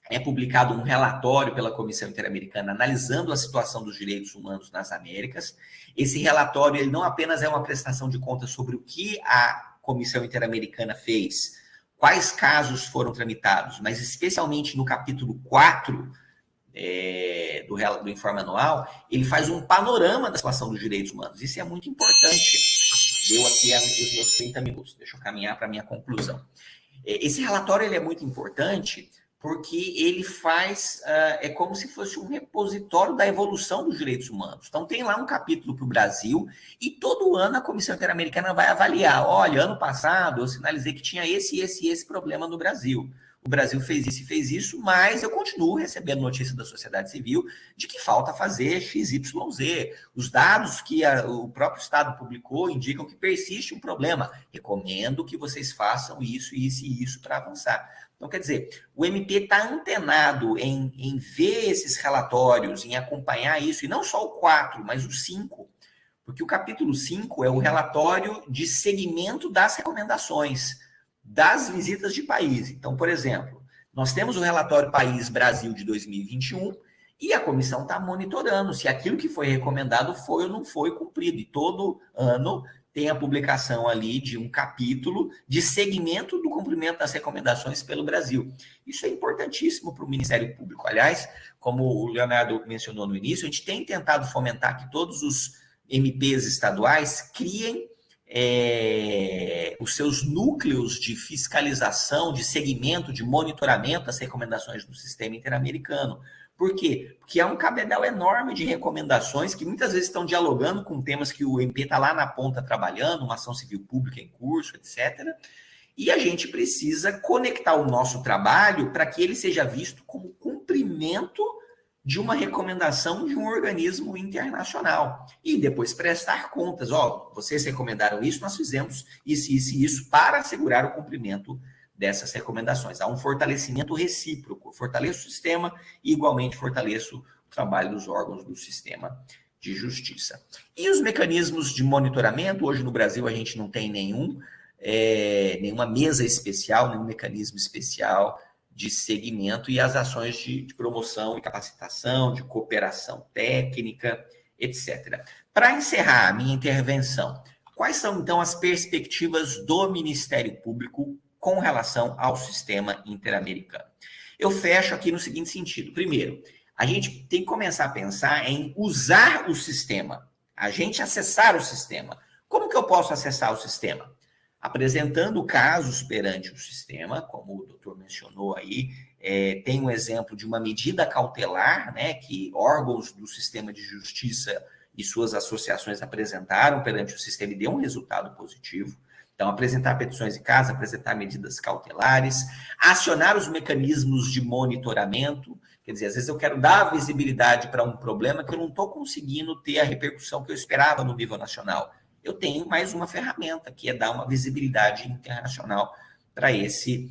é publicado um relatório pela Comissão Interamericana analisando a situação dos direitos humanos nas Américas. Esse relatório ele não apenas é uma prestação de contas sobre o que a Comissão Interamericana fez, quais casos foram tramitados, mas especialmente no capítulo 4 do informe anual, ele faz um panorama da situação dos direitos humanos. Isso é muito importante. Deu aqui os meus 30 minutos. Deixa eu caminhar para a minha conclusão. Esse relatório ele é muito importante porque ele faz, é como se fosse um repositório da evolução dos direitos humanos. Então, tem lá um capítulo para o Brasil e todo ano a Comissão Interamericana vai avaliar. Olha, ano passado eu sinalizei que tinha esse problema no Brasil. O Brasil fez isso e fez isso, mas eu continuo recebendo notícia da sociedade civil de que falta fazer XYZ. Os dados que o próprio Estado publicou indicam que persiste um problema. Recomendo que vocês façam isso, isso e isso para avançar. Então, quer dizer, o MP está antenado em ver esses relatórios, em acompanhar isso, e não só o 4, mas o 5, porque o capítulo 5 é o relatório de segmento das recomendações, das visitas de país. Então, por exemplo, nós temos o relatório País Brasil de 2021 e a comissão está monitorando se aquilo que foi recomendado foi ou não foi cumprido. E todo ano tem a publicação ali de um capítulo de segmento do cumprimento das recomendações pelo Brasil. Isso é importantíssimo para o Ministério Público. Aliás, como o Leonardo mencionou no início, a gente tem tentado fomentar que todos os MPs estaduais criem os seus núcleos de fiscalização, de segmento, de monitoramento das recomendações do sistema interamericano. Por quê? Porque há um cabedal enorme de recomendações que muitas vezes estão dialogando com temas que o MP está lá na ponta trabalhando, uma ação civil pública em curso, etc. E a gente precisa conectar o nosso trabalho para que ele seja visto como cumprimento de uma recomendação de um organismo internacional. E depois prestar contas. Vocês recomendaram isso, nós fizemos isso, isso e isso para assegurar o cumprimento dessas recomendações. Há um fortalecimento recíproco. Fortaleço o sistema e, igualmente, fortaleço o trabalho dos órgãos do sistema de justiça. E os mecanismos de monitoramento? Hoje, no Brasil, a gente não tem nenhuma mesa especial, nenhum mecanismo especial de segmento e as ações de promoção e capacitação, de cooperação técnica, etc. Para encerrar a minha intervenção, quais são, então, as perspectivas do Ministério Público com relação ao sistema interamericano? Eu fecho aqui no seguinte sentido. Primeiro, a gente tem que começar a pensar em usar o sistema, a gente acessar o sistema. Como que eu posso acessar o sistema? Apresentando casos perante o sistema, como o doutor mencionou aí, tem um exemplo de uma medida cautelar, né, que órgãos do sistema de justiça e suas associações apresentaram perante o sistema e deu um resultado positivo. Então, apresentar petições em casa, apresentar medidas cautelares, acionar os mecanismos de monitoramento. Quer dizer, às vezes eu quero dar visibilidade para um problema que eu não estou conseguindo ter a repercussão que eu esperava no nível nacional. Eu tenho mais uma ferramenta, que é dar uma visibilidade internacional para esse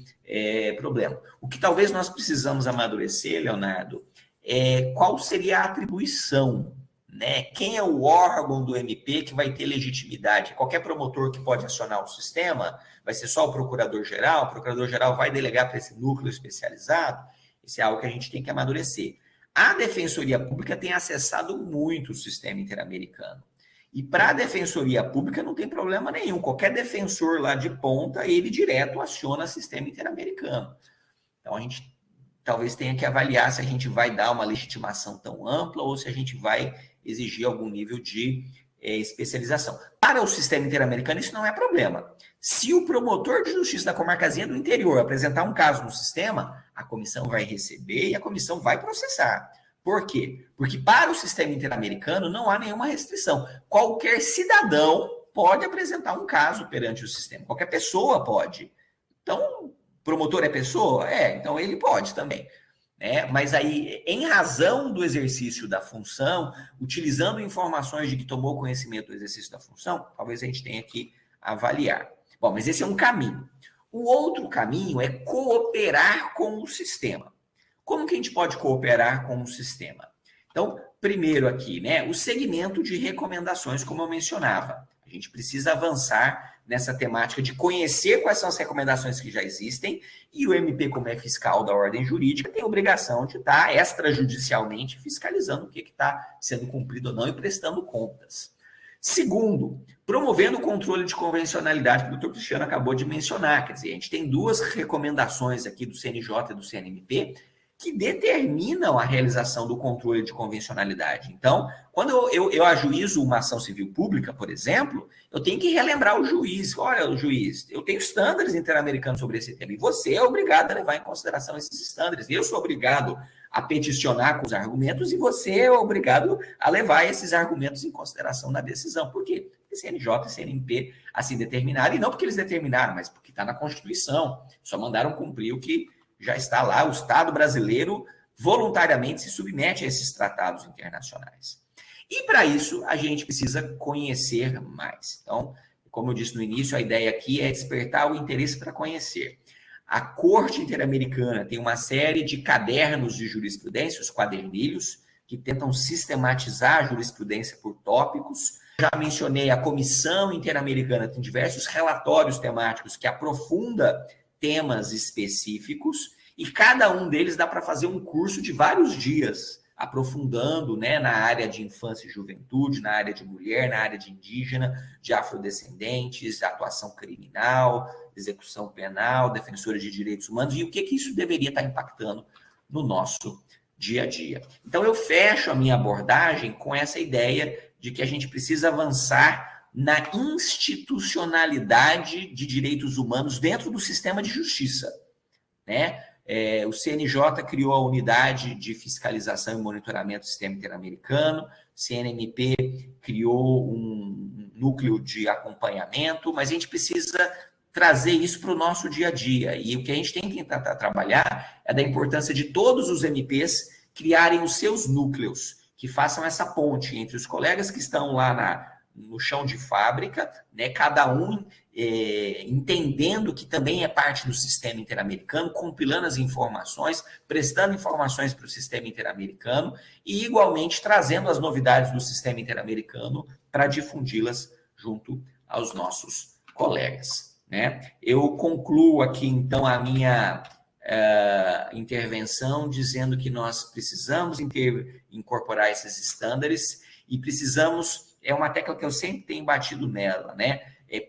problema. O que talvez nós precisamos amadurecer, Leonardo, é qual seria a atribuição, né? Quem é o órgão do MP que vai ter legitimidade? Qualquer promotor que pode acionar o sistema? Vai ser só o procurador-geral? O procurador-geral vai delegar para esse núcleo especializado? Isso é algo que a gente tem que amadurecer. A Defensoria Pública tem acessado muito o sistema interamericano. E para a Defensoria Pública não tem problema nenhum. Qualquer defensor lá de ponta, ele direto aciona o sistema interamericano. Então, a gente talvez tenha que avaliar se a gente vai dar uma legitimação tão ampla ou se a gente vai exigir algum nível de especialização. Para o sistema interamericano, isso não é problema. Se o promotor de justiça da comarcazinha do interior apresentar um caso no sistema, a comissão vai receber e a comissão vai processar. Por quê? Porque para o sistema interamericano não há nenhuma restrição. Qualquer cidadão pode apresentar um caso perante o sistema. Qualquer pessoa pode. Então, promotor é pessoa? Então ele pode também. Mas aí, em razão do exercício da função, utilizando informações de que tomou conhecimento do exercício da função, talvez a gente tenha que avaliar. Bom, mas esse é um caminho. O outro caminho é cooperar com o sistema. Como que a gente pode cooperar com o sistema? Então, primeiro aqui, o segmento de recomendações, como eu mencionava. A gente precisa avançar nessa temática de conhecer quais são as recomendações que já existem, e o MP, como é fiscal da ordem jurídica, tem a obrigação de estar extrajudicialmente fiscalizando o que está sendo cumprido ou não e prestando contas. Segundo, promovendo o controle de convencionalidade, que o doutor Cristiano acabou de mencionar. Quer dizer, a gente tem duas recomendações aqui do CNJ e do CNMP que determinam a realização do controle de convencionalidade. Então, quando eu ajuizo uma ação civil pública, por exemplo, eu tenho que relembrar o juiz. Olha, o juiz, eu tenho estándares interamericanos sobre esse tema, e você é obrigado a levar em consideração esses estándares. Eu sou obrigado a peticionar com os argumentos, e você é obrigado a levar esses argumentos em consideração na decisão. Por quê? Porque CNJ e CNMP assim determinaram, e não porque eles determinaram, mas porque está na Constituição. Só mandaram cumprir o que já está lá. O Estado brasileiro voluntariamente se submete a esses tratados internacionais. E para isso, a gente precisa conhecer mais. Então, como eu disse no início, a ideia aqui é despertar o interesse para conhecer. A Corte Interamericana tem uma série de cadernos de jurisprudência, os quadernilhos, que tentam sistematizar a jurisprudência por tópicos. Já mencionei, a Comissão Interamericana tem diversos relatórios temáticos que aprofunda temas específicos, e cada um deles dá para fazer um curso de vários dias, aprofundando na área de infância e juventude, na área de mulher, na área de indígena, de afrodescendentes, atuação criminal, execução penal, defensores de direitos humanos, e o que isso deveria estar impactando no nosso dia a dia. Então, eu fecho a minha abordagem com essa ideia de que a gente precisa avançar na institucionalidade de direitos humanos dentro do sistema de justiça, o CNJ criou a Unidade de Fiscalização e Monitoramento do Sistema Interamericano, CNMP criou um núcleo de acompanhamento, mas a gente precisa trazer isso para o nosso dia a dia. E o que a gente tem que tentar trabalhar é da importância de todos os MPs criarem os seus núcleos, que façam essa ponte entre os colegas que estão lá no chão de fábrica, cada um entendendo que também é parte do sistema interamericano, compilando as informações, prestando informações para o sistema interamericano e, igualmente, trazendo as novidades do sistema interamericano para difundi-las junto aos nossos colegas. Eu concluo aqui, então, a minha intervenção dizendo que nós precisamos incorporar esses estándares e precisamos, é uma tecla que eu sempre tenho batido nela,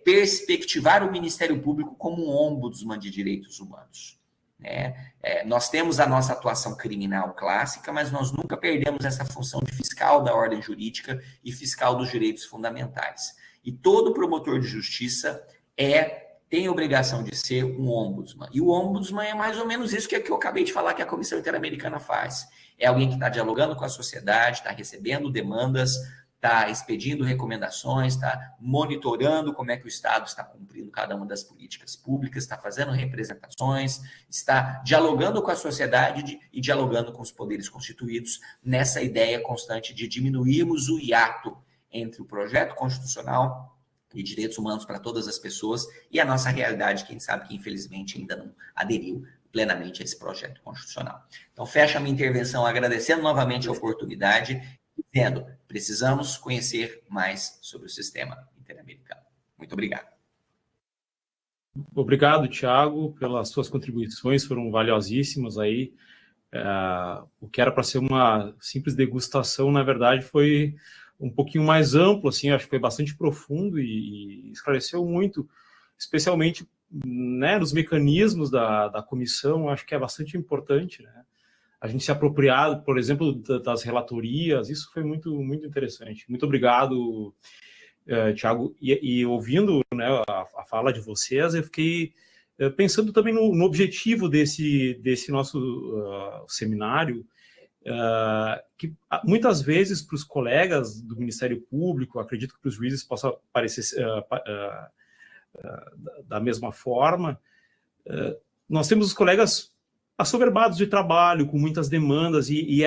perspectivar o Ministério Público como um ombudsman de direitos humanos. Nós temos a nossa atuação criminal clássica, mas nós nunca perdemos essa função de fiscal da ordem jurídica e fiscal dos direitos fundamentais. E todo promotor de justiça tem a obrigação de ser um ombudsman. E o ombudsman é mais ou menos isso que eu acabei de falar que a Comissão Interamericana faz. É alguém que está dialogando com a sociedade, está recebendo demandas, está expedindo recomendações, está monitorando como é que o Estado está cumprindo cada uma das políticas públicas, está fazendo representações, está dialogando com a sociedade e dialogando com os poderes constituídos nessa ideia constante de diminuirmos o hiato entre o projeto constitucional de direitos humanos para todas as pessoas e a nossa realidade, quem sabe que infelizmente ainda não aderiu plenamente a esse projeto constitucional. Então, fecho a minha intervenção agradecendo novamente a oportunidade, dizendo, precisamos conhecer mais sobre o sistema interamericano. Muito obrigado. Obrigado, Thiago, pelas suas contribuições, foram valiosíssimas aí. O que era para ser uma simples degustação, na verdade, foi um pouquinho mais amplo, assim, acho que foi bastante profundo e esclareceu muito, especialmente, né, nos mecanismos da comissão, acho que é bastante importante, né? A gente se apropriar, por exemplo, das relatorias, isso foi muito, muito interessante. Muito obrigado, Thiago. E ouvindo, né, a fala de vocês, eu fiquei pensando também no objetivo desse nosso seminário, que muitas vezes para os colegas do Ministério Público, acredito que para os juízes possa parecer da mesma forma, nós temos os colegas assoberbados de trabalho, com muitas demandas, e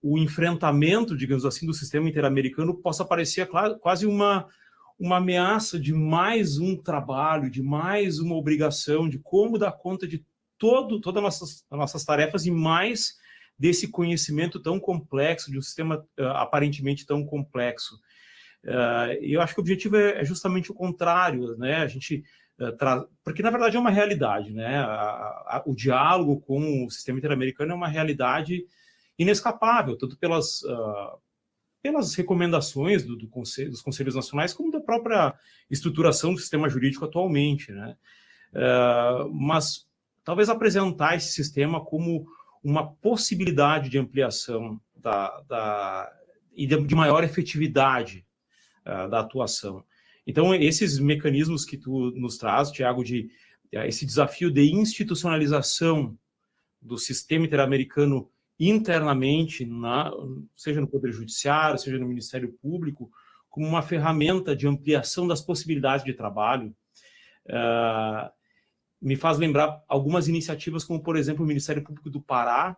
o enfrentamento, digamos assim, do sistema interamericano possa parecer quase uma ameaça de mais um trabalho, de mais uma obrigação, de como dar conta de todas as nossas tarefas e mais desse conhecimento tão complexo, de um sistema aparentemente tão complexo. E eu acho que o objetivo é justamente o contrário, né? A gente porque, na verdade, é uma realidade, né? O diálogo com o sistema interamericano é uma realidade inescapável, tanto pelas recomendações dos conselhos nacionais, como da própria estruturação do sistema jurídico atualmente, né? Mas talvez apresentar esse sistema como uma possibilidade de ampliação e de maior efetividade da atuação. Então, esses mecanismos que tu nos traz, Thiago, de esse desafio de institucionalização do sistema interamericano internamente, seja no Poder Judiciário, seja no Ministério Público, como uma ferramenta de ampliação das possibilidades de trabalho, me faz lembrar algumas iniciativas, como, por exemplo, o Ministério Público do Pará,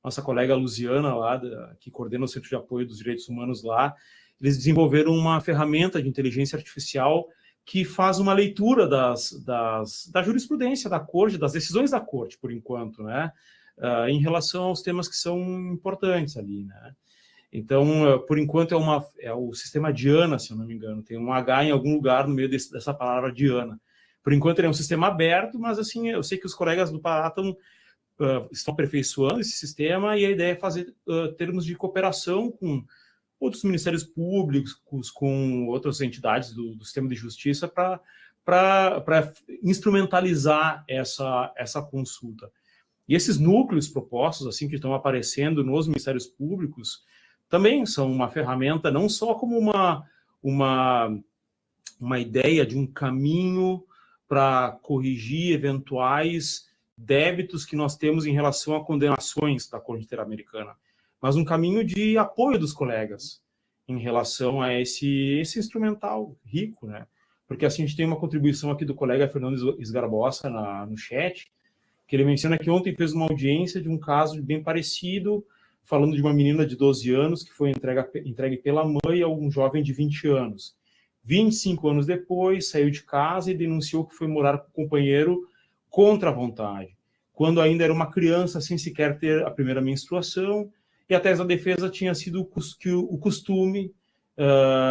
nossa colega Luziana, lá, que coordena o Centro de Apoio dos Direitos Humanos lá, eles desenvolveram uma ferramenta de inteligência artificial que faz uma leitura da jurisprudência da Corte, das decisões da Corte, por enquanto, né, em relação aos temas que são importantes ali, né. Então, por enquanto, é o sistema Diana, se eu não me engano, tem um H em algum lugar no meio dessa palavra Diana. Por enquanto, ele é um sistema aberto, mas, assim, eu sei que os colegas do Pará estão aperfeiçoando esse sistema, e a ideia é fazer termos de cooperação com outros ministérios públicos, com outras entidades do sistema de justiça, para instrumentalizar essa consulta. E esses núcleos propostos, assim, que estão aparecendo nos ministérios públicos, também são uma ferramenta, não só como uma ideia de um caminho para corrigir eventuais débitos que nós temos em relação a condenações da Corte Interamericana, mas um caminho de apoio dos colegas em relação a esse instrumental rico, né? Porque assim, a gente tem uma contribuição aqui do colega Fernando Esgarbosa no chat, que ele menciona que ontem fez uma audiência de um caso bem parecido, falando de uma menina de 12 anos que foi entregue pela mãe a um jovem de 20 anos. 25 anos depois, saiu de casa e denunciou que foi morar com o companheiro contra a vontade, quando ainda era uma criança, sem sequer ter a primeira menstruação, e a tese da defesa tinha sido que o costume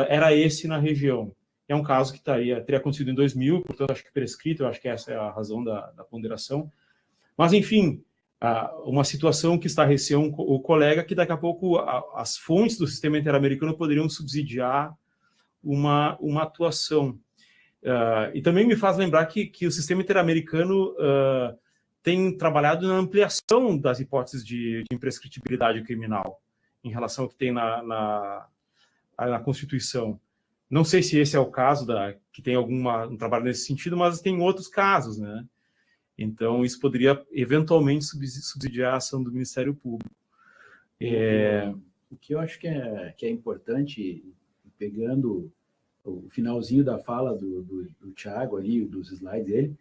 era esse na região. É um caso que teria acontecido em 2000, portanto, acho que prescrito, eu acho que essa é a razão da ponderação. Mas, enfim, uma situação que estarreceu o colega, que daqui a pouco as fontes do sistema interamericano poderiam subsidiar uma atuação. E também me faz lembrar que o sistema interamericano tem trabalhado na ampliação das hipóteses de imprescritibilidade criminal em relação ao que tem na Constituição. Não sei se esse é o caso que tem um trabalho nesse sentido, mas tem outros casos, né? Então, isso poderia, eventualmente, subsidiar a ação do Ministério Público. O que eu acho que é importante, pegando o finalzinho da fala do Thiago ali, dos slides dele,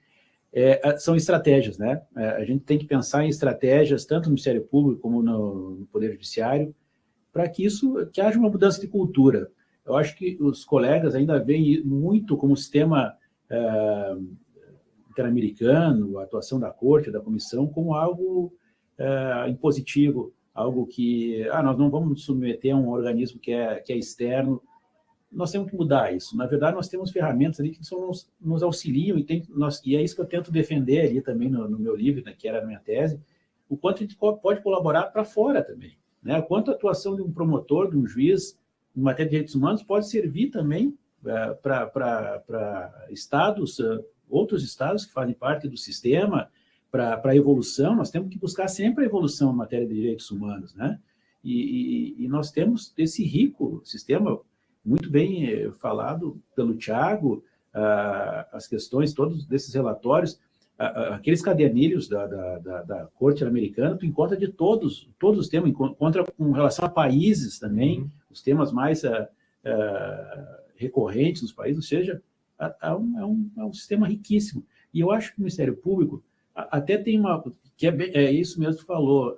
são estratégias, né? A gente tem que pensar em estratégias, tanto no Ministério Público como no Poder Judiciário, para que haja uma mudança de cultura. Eu acho que os colegas ainda veem muito como sistema interamericano, a atuação da Corte, da Comissão, como algo impositivo, algo que nós não vamos nos submeter a um organismo que é externo. Nós temos que mudar isso. Na verdade, nós temos ferramentas ali que nos auxiliam e é isso que eu tento defender ali também no meu livro, né, que era a minha tese, o quanto a gente pode colaborar para fora também, né? O quanto a atuação de um promotor, de um juiz em matéria de direitos humanos pode servir também para estados, outros estados que fazem parte do sistema, para a evolução. Nós temos que buscar sempre a evolução em matéria de direitos humanos, né? E nós temos esse rico sistema, muito bem falado pelo Thiago, as questões, todos desses relatórios, aqueles caderninhos da Corte Americana, tu encontra de todos os temas, encontra com relação a países também, os temas mais recorrentes nos países, ou seja, é um sistema riquíssimo. E eu acho que o Ministério Público até tem que é isso mesmo que falou,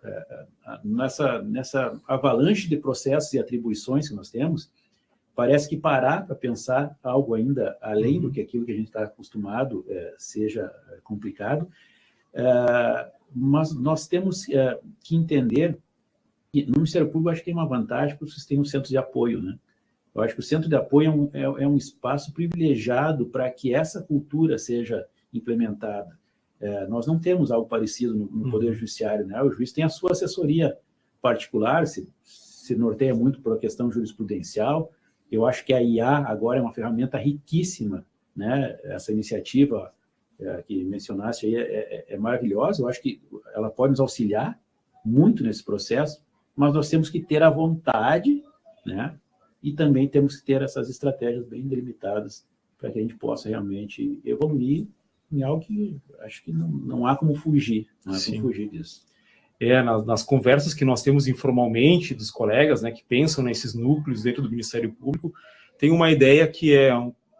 nessa avalanche de processos e atribuições que nós temos, parece que parar para pensar algo ainda além do que aquilo que a gente está acostumado seja complicado, mas nós temos que entender que no Ministério Público acho que tem uma vantagem porque vocês têm um centro de apoio, né? Eu acho que o centro de apoio é um espaço privilegiado para que essa cultura seja implementada. Nós não temos algo parecido no Poder Judiciário, né? O juiz tem a sua assessoria particular, se norteia muito por uma questão jurisprudencial. Eu acho que a IA agora é uma ferramenta riquíssima, né? Essa iniciativa que mencionaste aí é maravilhosa. Eu acho que ela pode nos auxiliar muito nesse processo, mas nós temos que ter a vontade, né? E também temos que ter essas estratégias bem delimitadas para que a gente possa realmente evoluir em algo que acho que não há como fugir, não há como fugir disso. Nas conversas que nós temos informalmente dos colegas, né, que pensam nesses núcleos dentro do Ministério Público, tem uma ideia que é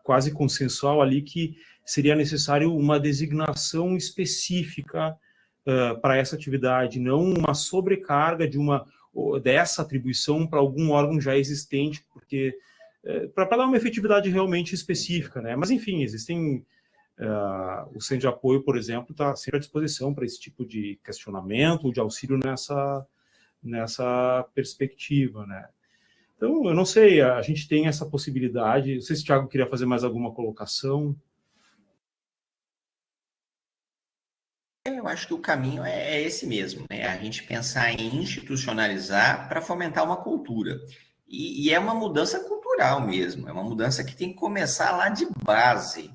quase consensual ali, que seria necessário uma designação específica para essa atividade, não uma sobrecarga dessa atribuição para algum órgão já existente, porque para dar uma efetividade realmente específica, né? Mas, enfim, existem... o Centro de Apoio, por exemplo, está sempre à disposição para esse tipo de questionamento, de auxílio nessa perspectiva, né? Então, eu não sei, a gente tem essa possibilidade. Não sei se o Thiago queria fazer mais alguma colocação. Eu acho que o caminho é esse mesmo, né? A gente pensar em institucionalizar para fomentar uma cultura. E é uma mudança cultural mesmo, é uma mudança que tem que começar lá de base.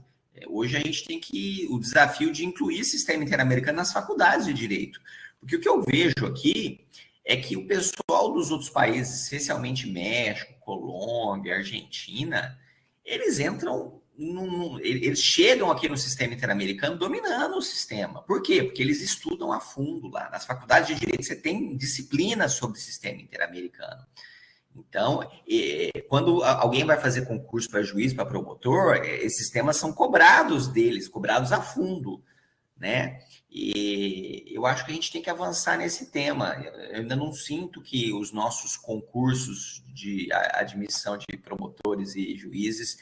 Hoje a gente tem o desafio de incluir o sistema interamericano nas faculdades de direito. Porque o que eu vejo aqui é que o pessoal dos outros países, especialmente México, Colômbia, Argentina, eles eles chegam aqui no sistema interamericano dominando o sistema. Por quê? Porque eles estudam a fundo lá. Nas faculdades de direito você tem disciplinas sobre o sistema interamericano. Então, quando alguém vai fazer concurso para juiz, para promotor, esses temas são cobrados deles, cobrados a fundo, né? E eu acho que a gente tem que avançar nesse tema. Eu ainda não sinto que os nossos concursos de admissão de promotores e juízes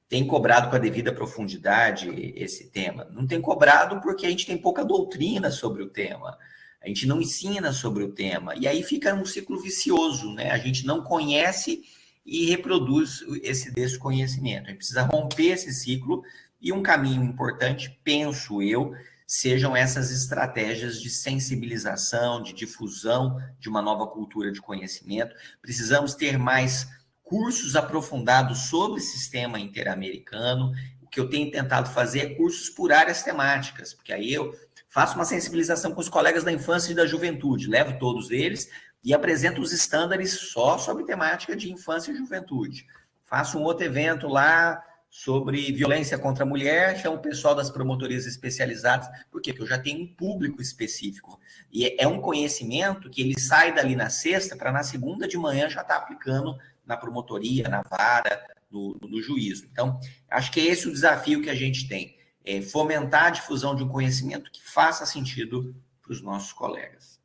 têm cobrado com a devida profundidade esse tema. Não tem cobrado porque a gente tem pouca doutrina sobre o tema. A gente não ensina sobre o tema. E aí fica um ciclo vicioso, né? A gente não conhece e reproduz esse desconhecimento. A gente precisa romper esse ciclo e um caminho importante, penso eu, sejam essas estratégias de sensibilização, de difusão de uma nova cultura de conhecimento. Precisamos ter mais cursos aprofundados sobre o sistema interamericano. O que eu tenho tentado fazer é cursos por áreas temáticas, porque aí eu faço uma sensibilização com os colegas da infância e da juventude, levo todos eles e apresento os estándares só sobre temática de infância e juventude. Faço um outro evento lá sobre violência contra a mulher, chamo o pessoal das promotorias especializadas, por quê? Porque eu já tenho um público específico. E é um conhecimento que ele sai dali na sexta para na segunda de manhã já estar aplicando na promotoria, na vara, no juízo. Então, acho que é esse o desafio que a gente tem, é fomentar a difusão de um conhecimento que faça sentido para os nossos colegas.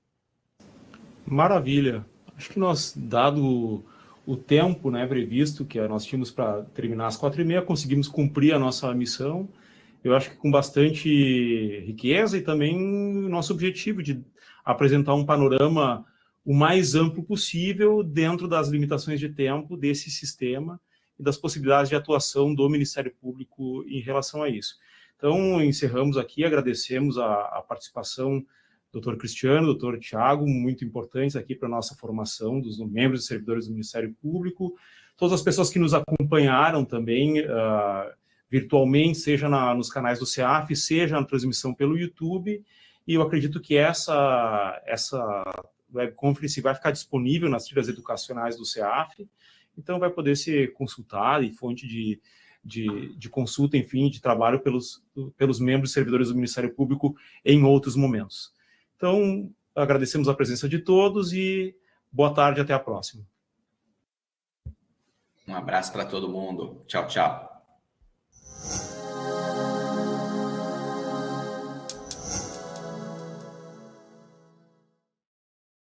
Maravilha. Acho que nós, dado o tempo, né, previsto, que nós tínhamos para terminar às 4h30, conseguimos cumprir a nossa missão. Eu acho que com bastante riqueza e também nosso objetivo de apresentar um panorama o mais amplo possível dentro das limitações de tempo desse sistema e das possibilidades de atuação do Ministério Público em relação a isso. Então, encerramos aqui, agradecemos a participação do Dr. Cristiano, Dr. Tiago, muito importantes aqui para a nossa formação dos membros e servidores do Ministério Público, todas as pessoas que nos acompanharam também virtualmente, seja nos canais do CEAF, seja na transmissão pelo YouTube, e eu acredito que essa webconference vai ficar disponível nas trilhas educacionais do CEAF, então vai poder ser consultada e fonte de consulta, enfim, de trabalho pelos membros e servidores do Ministério Público em outros momentos. Então, agradecemos a presença de todos e boa tarde, até a próxima. Um abraço para todo mundo. Tchau, tchau.